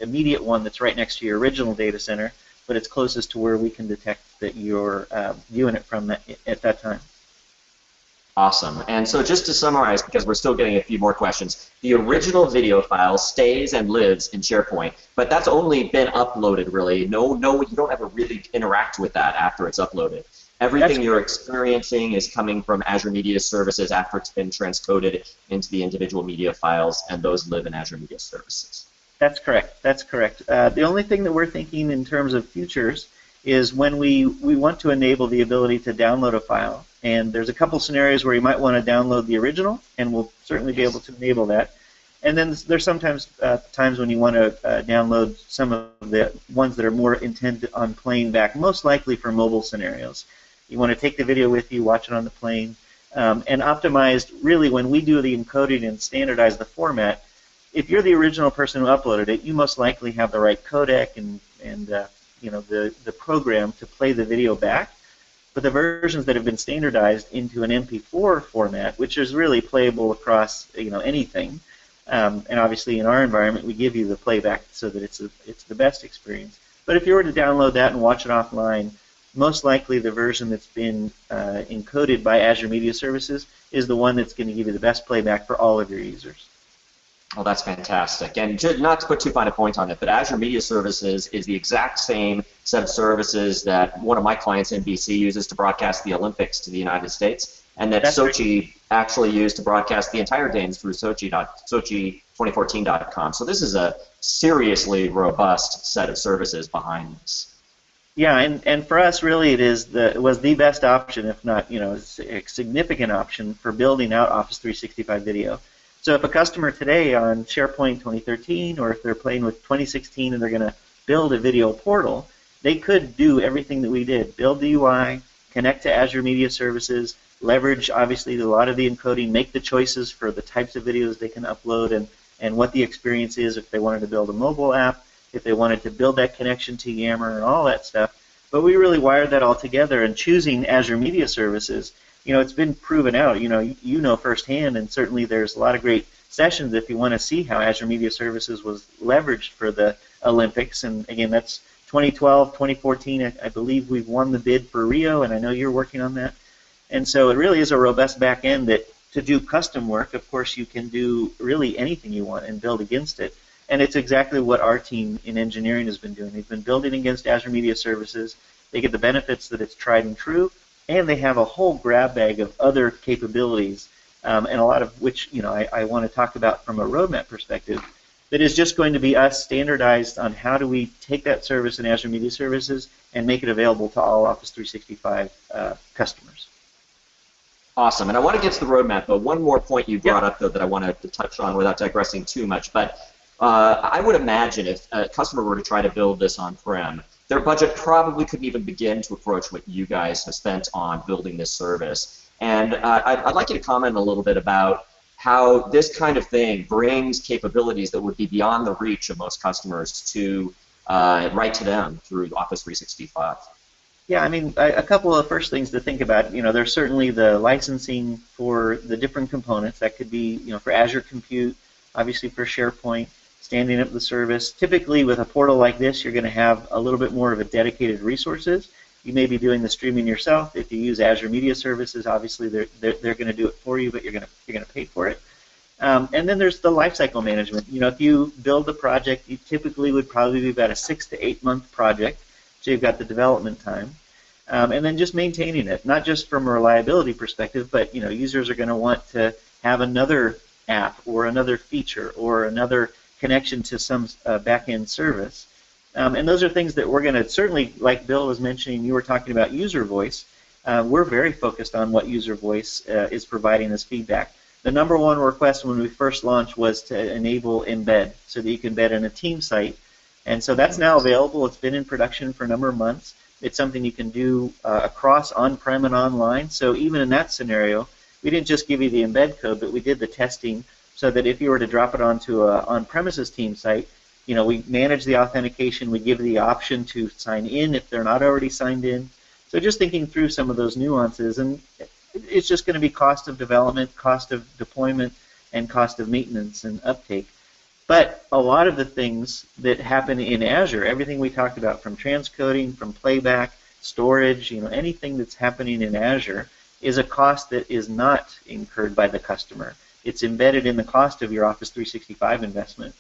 immediate one that's right next to your original data center, but it's closest to where we can detect that you're viewing it from at that time. Awesome. And so just to summarize, because we're still getting a few more questions, the original video file stays and lives in SharePoint, but that's only been uploaded, really. No, you don't ever really interact with that after it's uploaded. Everything you're experiencing is coming from Azure Media Services after it's been transcoded into the individual media files, and those live in Azure Media Services. That's correct. That's correct. The only thing that we're thinking in terms of futures is when we want to enable the ability to download a file. And there's a couple scenarios where you might want to download the original, and we'll certainly be able to enable that. And then there's sometimes times when you want to download some of the ones that are more intended on playing back, most likely for mobile scenarios. You want to take the video with you, watch it on the plane, and optimized, really, when we do the encoding and standardize the format, if you're the original person who uploaded it, you most likely have the right codec and you know, the program to play the video back. But the versions that have been standardized into an MP4 format, which is really playable across anything, and obviously in our environment we give you the playback so that it's the best experience. But if you were to download that and watch it offline, most likely the version that's been encoded by Azure Media Services is the one that's going to give you the best playback for all of your users. Oh, that's fantastic. And not to put too fine a point on it, but Azure Media Services is the exact same set of services that one of my clients, NBC, uses to broadcast the Olympics to the United States, and that Sochi actually used to broadcast the entire games through Sochi2014.com. So this is a seriously robust set of services behind this. Yeah, and for us, really, it was the best option, if not, a significant option for building out Office 365 video. So if a customer today on SharePoint 2013, or if they're playing with 2016 and they're going to build a video portal, they could do everything that we did: build the UI, connect to Azure Media Services, leverage obviously a lot of the encoding, make the choices for the types of videos they can upload and what the experience is if they wanted to build a mobile app, if they wanted to build that connection to Yammer and all that stuff. But we really wired that all together, and choosing Azure Media Services, it's been proven out. You know firsthand, and certainly there's a lot of great sessions if you want to see how Azure Media Services was leveraged for the Olympics. And again, that's 2012, 2014. I believe we've won the bid for Rio, and I know you're working on that. And so it really is a robust back end that to do custom work, of course, you can do really anything you want and build against it. And it's exactly what our team in engineering has been doing. They've been building against Azure Media Services. They get the benefits that it's tried and true, and they have a whole grab bag of other capabilities, and a lot of which I want to talk about from a roadmap perspective, that is just going to be us standardized on how do we take that service in Azure Media Services and make it available to all Office 365 customers. Awesome. And I want to get to the roadmap, but one more point you brought up, though, that I wanted to touch on without digressing too much. But I would imagine if a customer were to try to build this on-prem, their budget probably couldn't even begin to approach what you guys have spent on building this service. And I'd like you to comment a little bit about how this kind of thing brings capabilities that would be beyond the reach of most customers to right to them through Office 365. Yeah, I mean, a couple of first things to think about. There's certainly the licensing for the different components. That could be, for Azure Compute, obviously for SharePoint, standing up the service. Typically, with a portal like this, you're going to have a little bit more of a dedicated resources. You may be doing the streaming yourself. If you use Azure Media Services, obviously they're going to do it for you, but you're going to pay for it. And then there's the lifecycle management. If you build a project, you typically would probably be about a 6 to 8 month project. So you've got the development time. And then just maintaining it, not just from a reliability perspective, but users are going to want to have another app or another feature or another connection to some back-end service. And those are things that we're going to certainly, like Bill was mentioning, you were talking about user voice. We're very focused on what user voice is providing as feedback. The number one request when we first launched was to enable embed, so that you can embed in a team site. And so that's now available. It's been in production for a number of months. It's something you can do across on-prem and online. So even in that scenario, we didn't just give you the embed code, but we did the testing so that if you were to drop it onto an on-premises team site, we manage the authentication. We give the option to sign in if they're not already signed in. So just thinking through some of those nuances, and it's just going to be cost of development, cost of deployment, and cost of maintenance and uptake. But a lot of the things that happen in Azure, everything we talked about, from transcoding, from playback, storage, anything that's happening in Azure is a cost that is not incurred by the customer. It's embedded in the cost of your Office 365 investment.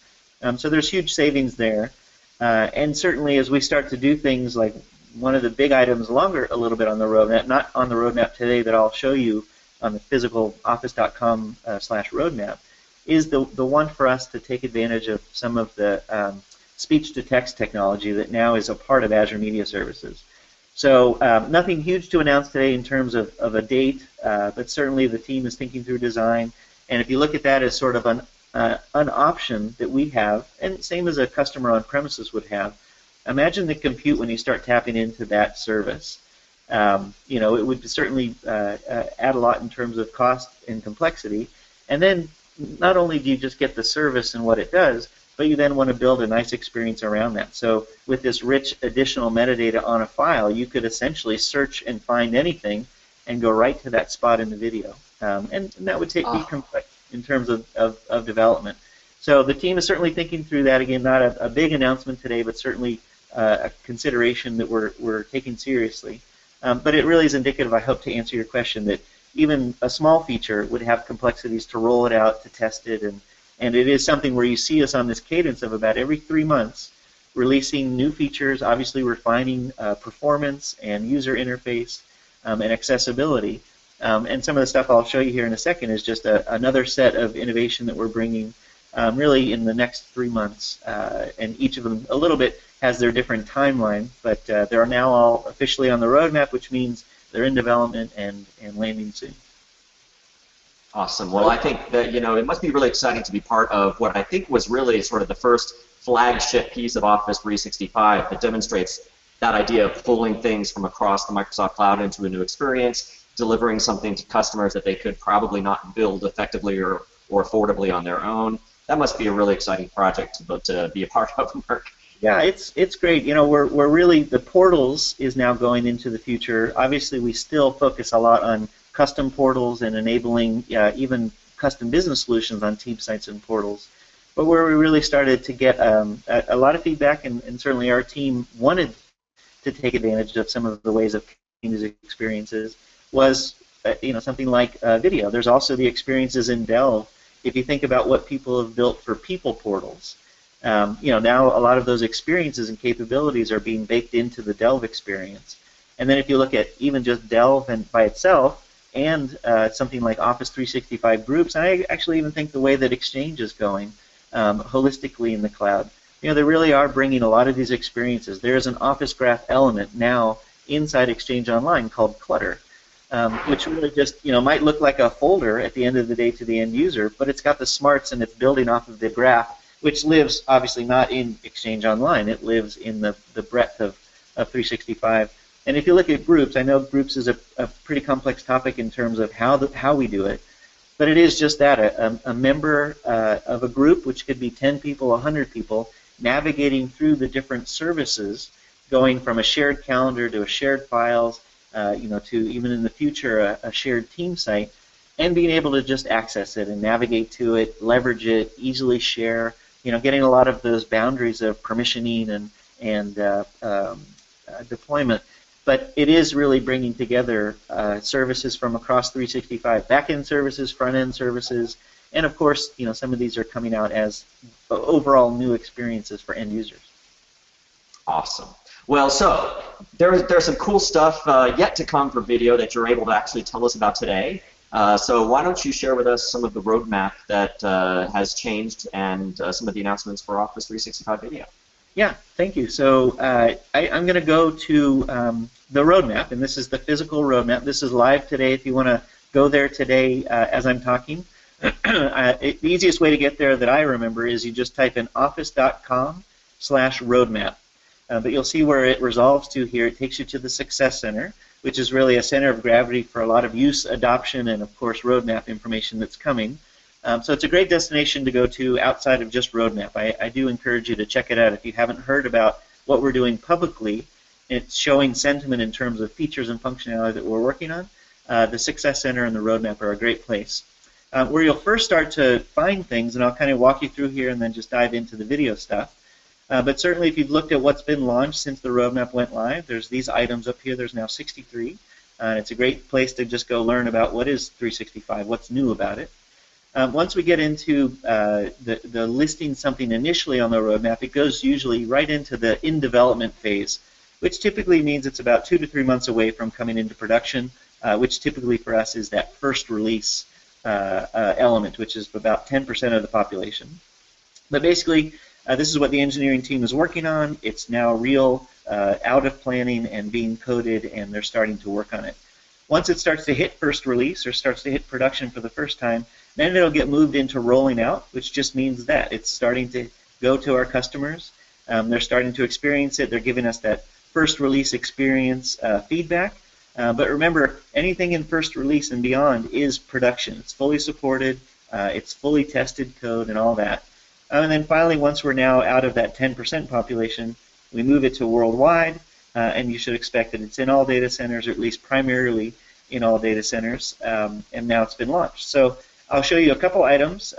So there's huge savings there. And certainly as we start to do things like one of the big items longer a little bit on the roadmap, not on the roadmap today, that I'll show you on the physical office.com/roadmap, is the one for us to take advantage of some of the speech-to-text technology that now is a part of Azure Media Services. So nothing huge to announce today in terms of a date, but certainly the team is thinking through design. And if you look at that as sort of an option that we have, and same as a customer on premises would have, imagine the compute when you start tapping into that service. It would certainly add a lot in terms of cost and complexity. And then not only do you just get the service and what it does, but you then want to build a nice experience around that. So with this rich additional metadata on a file, you could essentially search and find anything and go right to that spot in the video. And that would be complex in terms of development. So the team is certainly thinking through that. Again, not a big announcement today, but certainly a consideration that we're taking seriously. But it really is indicative, I hope, to answer your question, that even a small feature would have complexities to roll it out, to test it, and it is something where you see us on this cadence of about every 3 months releasing new features, obviously refining performance and user interface and accessibility. And some of the stuff I'll show you here in a second is just another set of innovation that we're bringing really in the next 3 months, and each of them a little bit has their different timeline, but they're now all officially on the roadmap, which means they're in development and landing soon. Awesome. Well, I think that, it must be really exciting to be part of what I think was really sort of the first flagship piece of Office 365 that demonstrates that idea of pulling things from across the Microsoft Cloud into a new experience, delivering something to customers that they could probably not build effectively or affordably on their own. That must be a really exciting project to be a part of, Mark. Yeah, it's great. We're really, the portals is now going into the future. Obviously, we still focus a lot on custom portals and enabling even custom business solutions on team sites and portals. But where we really started to get a lot of feedback, and certainly our team wanted to take advantage of some of the ways of user experiences, was something like video. There's also the experiences in Delve. If you think about what people have built for people portals, now a lot of those experiences and capabilities are being baked into the Delve experience. And then if you look at even just Delve by itself, and something like Office 365 Groups, and I actually even think the way that Exchange is going holistically in the cloud, they really are bringing a lot of these experiences. There's an Office Graph element now inside Exchange Online called Clutter, which really just might look like a folder at the end of the day to the end user, but it's got the smarts and it's building off of the graph, which lives obviously not in Exchange Online. It lives in the breadth of 365. And if you look at groups, I know groups is a pretty complex topic in terms of how we do it, but it is just that, a member of a group, which could be 10 people, 100 people, navigating through the different services going from a shared calendar to a shared files, to even in the future a shared team site, and being able to just access it and navigate to it, leverage it, easily share, getting a lot of those boundaries of permissioning and deployment. But it is really bringing together services from across 365, back-end services, front-end services, and of course, some of these are coming out as overall new experiences for end users. Awesome. Well, so there's some cool stuff yet to come for video that you're able to actually tell us about today. So why don't you share with us some of the roadmap that has changed and some of the announcements for Office 365 Video? Yeah, thank you. So I'm going to go to the roadmap, and this is the physical roadmap. This is live today if you want to go there today as I'm talking. The easiest way to get there that I remember is you just type in office.com/roadmap. But you'll see where it resolves to here. It takes you to the Success Center, which is really a center of gravity for a lot of use, adoption, and of course roadmap information that's coming. So it's a great destination to go to outside of just roadmap. I do encourage you to check it out if you haven't heard about what we're doing publicly. It's showing sentiment in terms of features and functionality that we're working on. The Success Center and the roadmap are a great place. Where you'll first start to find things, and I'll kind of walk you through here and then just dive into the video stuff. But certainly if you've looked at what's been launched since the roadmap went live, there's these items up here. There's now 63. It's a great place to just go learn about what is 365, what's new about it. Once we get into the listing something initially on the roadmap, it goes usually right into the in development phase, which typically means it's about 2 to 3 months away from coming into production, which typically for us is that first release element, which is about 10% of the population. But basically, this is what the engineering team is working on. It's now real, out of planning and being coded, and they're starting to work on it. Once it starts to hit first release or starts to hit production for the first time, then it'll get moved into rolling out, which just means that it's starting to go to our customers. They're starting to experience it. They're giving us that first release experience feedback. But remember, anything in first release and beyond is production. It's fully supported. It's fully tested code and all that. And then finally, once we're now out of that 10% population, we move it to worldwide, and you should expect that it's in all data centers, or at least primarily in all data centers, and now it's been launched. So I'll show you a couple items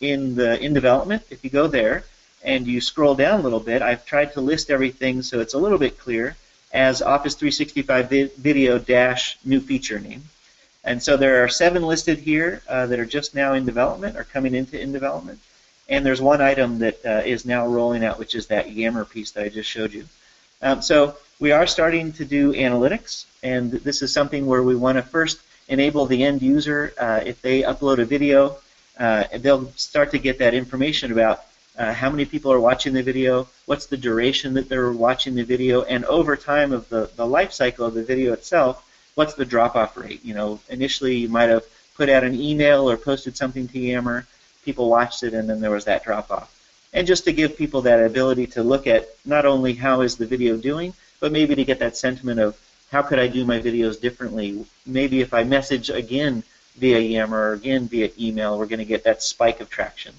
in development. If you go there and you scroll down a little bit, I've tried to list everything so it's a little bit clear as Office 365 Video dash new feature name. And so there are 7 listed here that are just now in development or coming into in development. And there's one item that is now rolling out, which is that Yammer piece that I just showed you. So we are starting to do analytics, and this is something where we want to first enable the end user. If they upload a video, they'll start to get that information about how many people are watching the video, what's the duration that they're watching the video, and over time of the life cycle of the video itself, what's the drop-off rate. Initially you might have put out an email or posted something to Yammer, people watched it, and then there was that drop-off. And just to give people that ability to look at not only how is the video doing, but maybe to get that sentiment of how could I do my videos differently. Maybe if I message again via Yammer or again via email, we're going to get that spike of traction.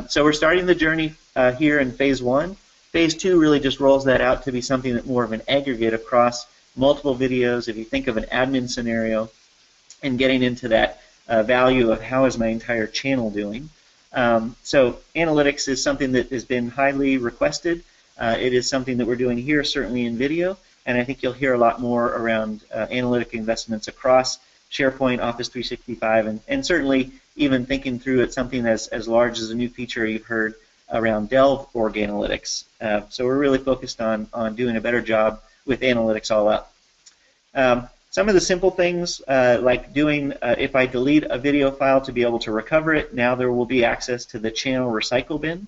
So we're starting the journey here in phase 1. Phase 2 really just rolls that out to be something that more of an aggregate across multiple videos. If you think of an admin scenario and getting into that value of how is my entire channel doing. So analytics is something that has been highly requested. It is something that we're doing here, certainly in video, and I think you'll hear a lot more around analytic investments across SharePoint, Office 365, and certainly even thinking through it something as large as a new feature you've heard around Delve Org Analytics. So we're really focused on doing a better job with analytics all up. Some of the simple things like doing, if I delete a video file to be able to recover it, now there will be access to the channel recycle bin.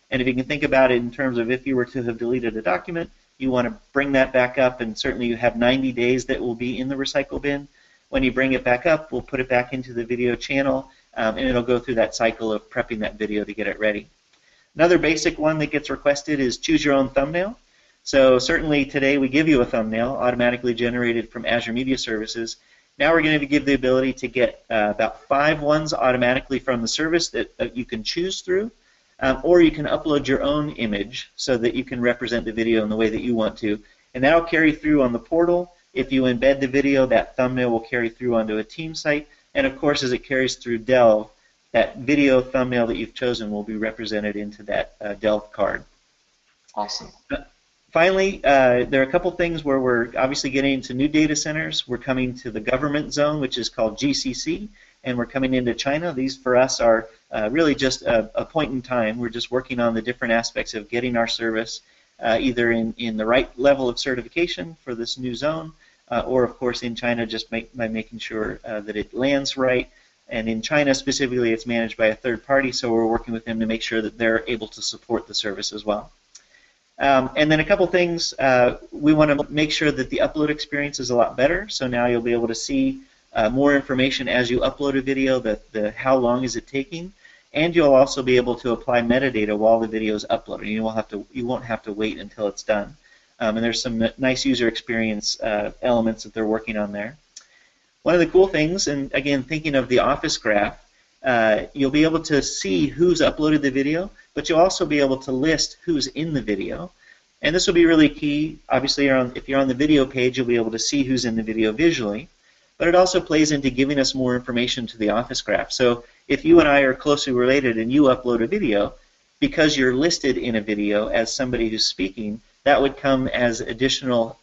And if you can think about it in terms of if you were to have deleted a document, you want to bring that back up, and certainly you have 90 days that will be in the recycle bin. When you bring it back up, we'll put it back into the video channel, and it'll go through that cycle of prepping that video to get it ready. Another basic one that gets requested is choose your own thumbnail. So certainly today we give you a thumbnail automatically generated from Azure Media Services. Now we're going to give the ability to get about 5 ones automatically from the service that you can choose through. or you can upload your own image so that you can represent the video in the way that you want to. And that'll carry through on the portal. If you embed the video, that thumbnail will carry through onto a team site. And of course, as it carries through Delve, that video thumbnail that you've chosen will be represented into that Delve card. Awesome. Finally, there are a couple things where we're obviously getting into new data centers. We're coming to the government zone, which is called GCC, and we're coming into China. These, for us, are really just a point in time. We're just working on the different aspects of getting our service either in the right level of certification for this new zone, or, of course, in China, just by making sure that it lands right. And in China specifically, it's managed by a third party, so we're working with them to make sure that they're able to support the service as well. And then a couple things, we want to make sure that the upload experience is a lot better. So now you'll be able to see more information as you upload a video, how long is it taking, and you'll also be able to apply metadata while the video is uploaded. You won't have to wait until it's done. And there's some nice user experience elements that they're working on there. One of the cool things, and again, thinking of the Office graph, you'll be able to see who's uploaded the video, but you'll also be able to list who's in the video. And this will be really key. Obviously, if you're on the video page, you'll be able to see who's in the video visually, but it also plays into giving us more information to the Office graph. So if you and I are closely related and you upload a video, because you're listed in a video as somebody who's speaking, that would come as additional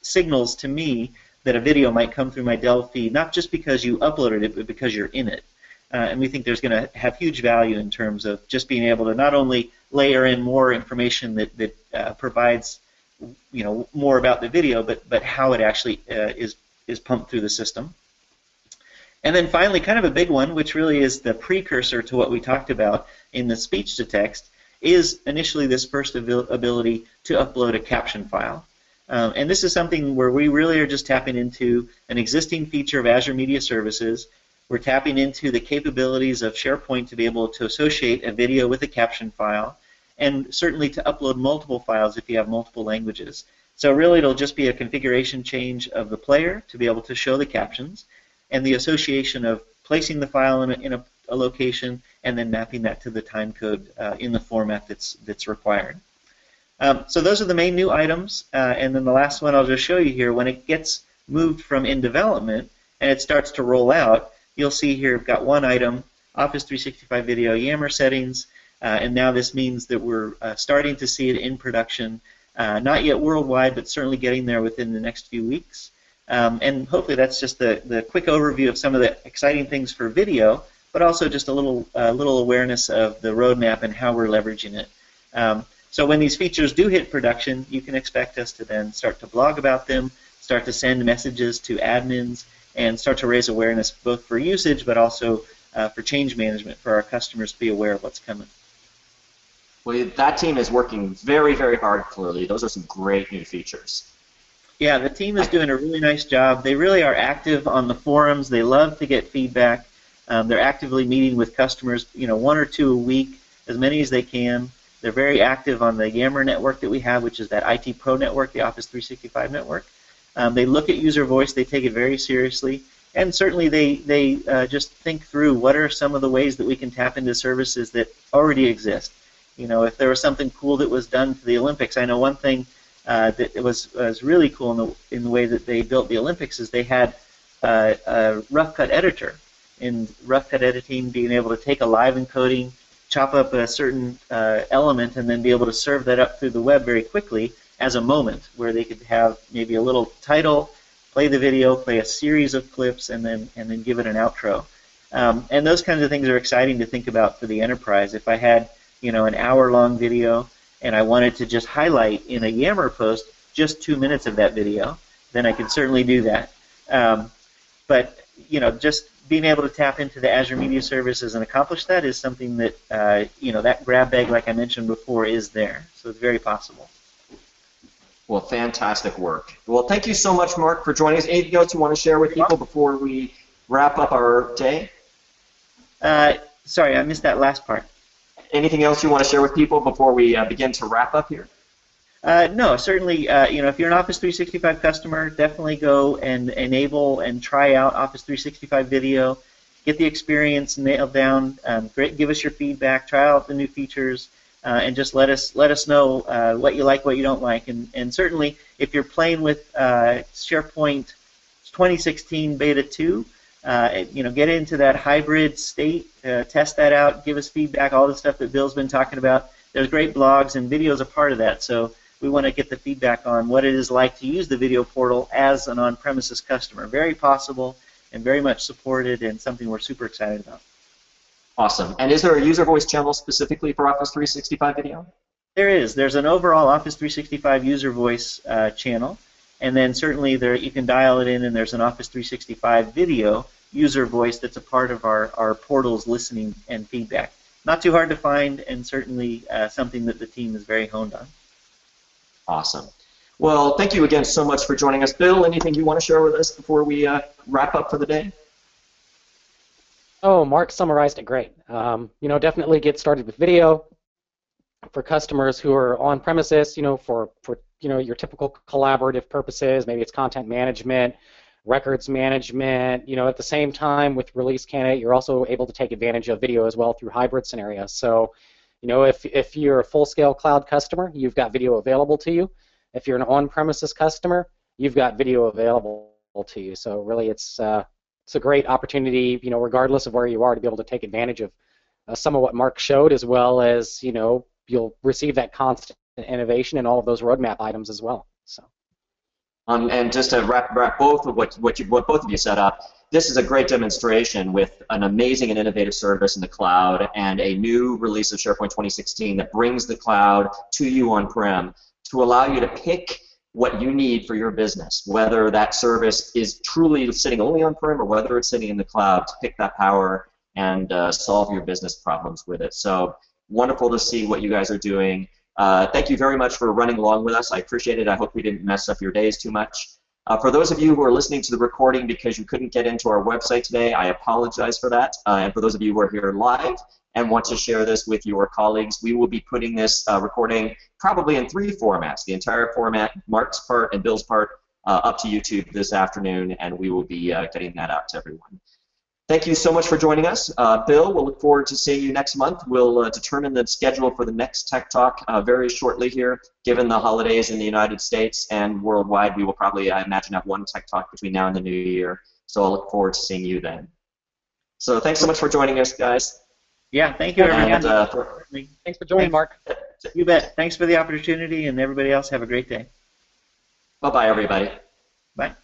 signals to me that a video might come through my Delve feed, not just because you uploaded it, but because you're in it. And we think there's going to have huge value in terms of just being able to not only layer in more information that provides, more about the video, but how it actually is pumped through the system. And then finally, kind of a big one, which really is the precursor to what we talked about in the speech to text, is initially this first ability to upload a caption file. And this is something where we really are just tapping into an existing feature of Azure Media Services. We're tapping into the capabilities of SharePoint to be able to associate a video with a caption file, and certainly to upload multiple files if you have multiple languages. So really it'll just be a configuration change of the player to be able to show the captions, and the association of placing the file in a location and then mapping that to the timecode in the format that's required. So those are the main new items, and then the last one I'll just show you here. When it gets moved from in development and it starts to roll out, you'll see here I've got one item, Office 365 Video Yammer settings, and now this means that we're starting to see it in production, not yet worldwide, but certainly getting there within the next few weeks. And hopefully that's just the quick overview of some of the exciting things for video, but also just a little awareness of the roadmap and how we're leveraging it. So when these features do hit production, you can expect us to then start to blog about them, start to send messages to admins, and start to raise awareness both for usage but also for change management for our customers to be aware of what's coming. Well, that team is working very, very hard, clearly. Those are some great new features. Yeah, the team is doing a really nice job. They really are active on the forums. They love to get feedback. They're actively meeting with customers, 1 or 2 a week, as many as they can. They're very active on the Yammer network that we have, which is that IT Pro network, the Office 365 network. They look at user voice. They take it very seriously. And certainly they just think through what are some of the ways that we can tap into services that already exist. If there was something cool that was done for the Olympics, I know one thing that was really cool in the way that they built the Olympics is they had a rough cut editor. In rough cut editing, being able to take a live encoding, chop up a certain element, and then be able to serve that up through the web very quickly as a moment where they could have maybe a little title, play the video, play a series of clips, and then give it an outro. And those kinds of things are exciting to think about for the enterprise. If I had an hour-long video and I wanted to just highlight in a Yammer post just 2 minutes of that video, then I could certainly do that. But just being able to tap into the Azure Media Services and accomplish that is something that that grab bag, like I mentioned before, is there. So it's very possible. Well, fantastic work. Well, thank you so much, Mark, for joining us. Anything else you want to share with people before we wrap up our day? Sorry, I missed that last part. Anything else you want to share with people before we begin to wrap up here? No, certainly, if you're an Office 365 customer, definitely go and enable and try out Office 365 Video. get the experience nailed down. Give us your feedback, try out the new features, and just let us know what you like, what you don't like. And certainly, if you're playing with SharePoint 2016 Beta 2, get into that hybrid state, test that out, give us feedback, all the stuff that Bill's been talking about. There's great blogs, and video is a part of that. So we want to get the feedback on what it is like to use the video portal as an on-premises customer. Very possible and very much supported, and something we're super excited about. Awesome. And is there a user voice channel specifically for Office 365 video? There is. There's an overall Office 365 user voice channel, and then certainly you can dial it in, and there's an Office 365 video user voice that's a part of our portal's listening and feedback. Not too hard to find, and certainly something that the team is very honed on. Awesome. Well, thank you again so much for joining us. Bill, anything you want to share with us before we wrap up for the day? Oh, Mark summarized it great. Definitely get started with video for customers who are on premises. For your typical collaborative purposes. Maybe it's content management, records management. At the same time with Release Candidate, you're also able to take advantage of video as well through hybrid scenarios. So, if you're a full-scale cloud customer, you've got video available to you. If you're an on-premises customer, you've got video available to you. So really, it's a great opportunity, regardless of where you are, to be able to take advantage of some of what Mark showed, as well as, you'll receive that constant innovation and all of those roadmap items as well. So. And just to wrap both of what both of you set up, this is a great demonstration with an amazing and innovative service in the cloud and a new release of SharePoint 2016 that brings the cloud to you on-prem to allow you to pick what you need for your business, whether that service is truly sitting only on-prem or whether it's sitting in the cloud, to pick that power and solve your business problems with it. So wonderful to see what you guys are doing. Thank you very much for running along with us. I appreciate it. I hope we didn't mess up your days too much. For those of you who are listening to the recording because you couldn't get into our website today, I apologize for that. And for those of you who are here live and want to share this with your colleagues, we will be putting this recording probably in 3 formats, the entire format, Mark's part and Bill's part, up to YouTube this afternoon, and we will be getting that out to everyone. Thank you so much for joining us. Bill, we'll look forward to seeing you next month. We'll determine the schedule for the next Tech Talk very shortly here. Given the holidays in the United States and worldwide, we will probably, I imagine, have one Tech Talk between now and the new year. So I'll look forward to seeing you then. So thanks so much for joining us, guys. Yeah, thank you, everyone. Thanks for joining, Mark. You bet. Thanks for the opportunity, and everybody else have a great day. Bye-bye, everybody. Bye.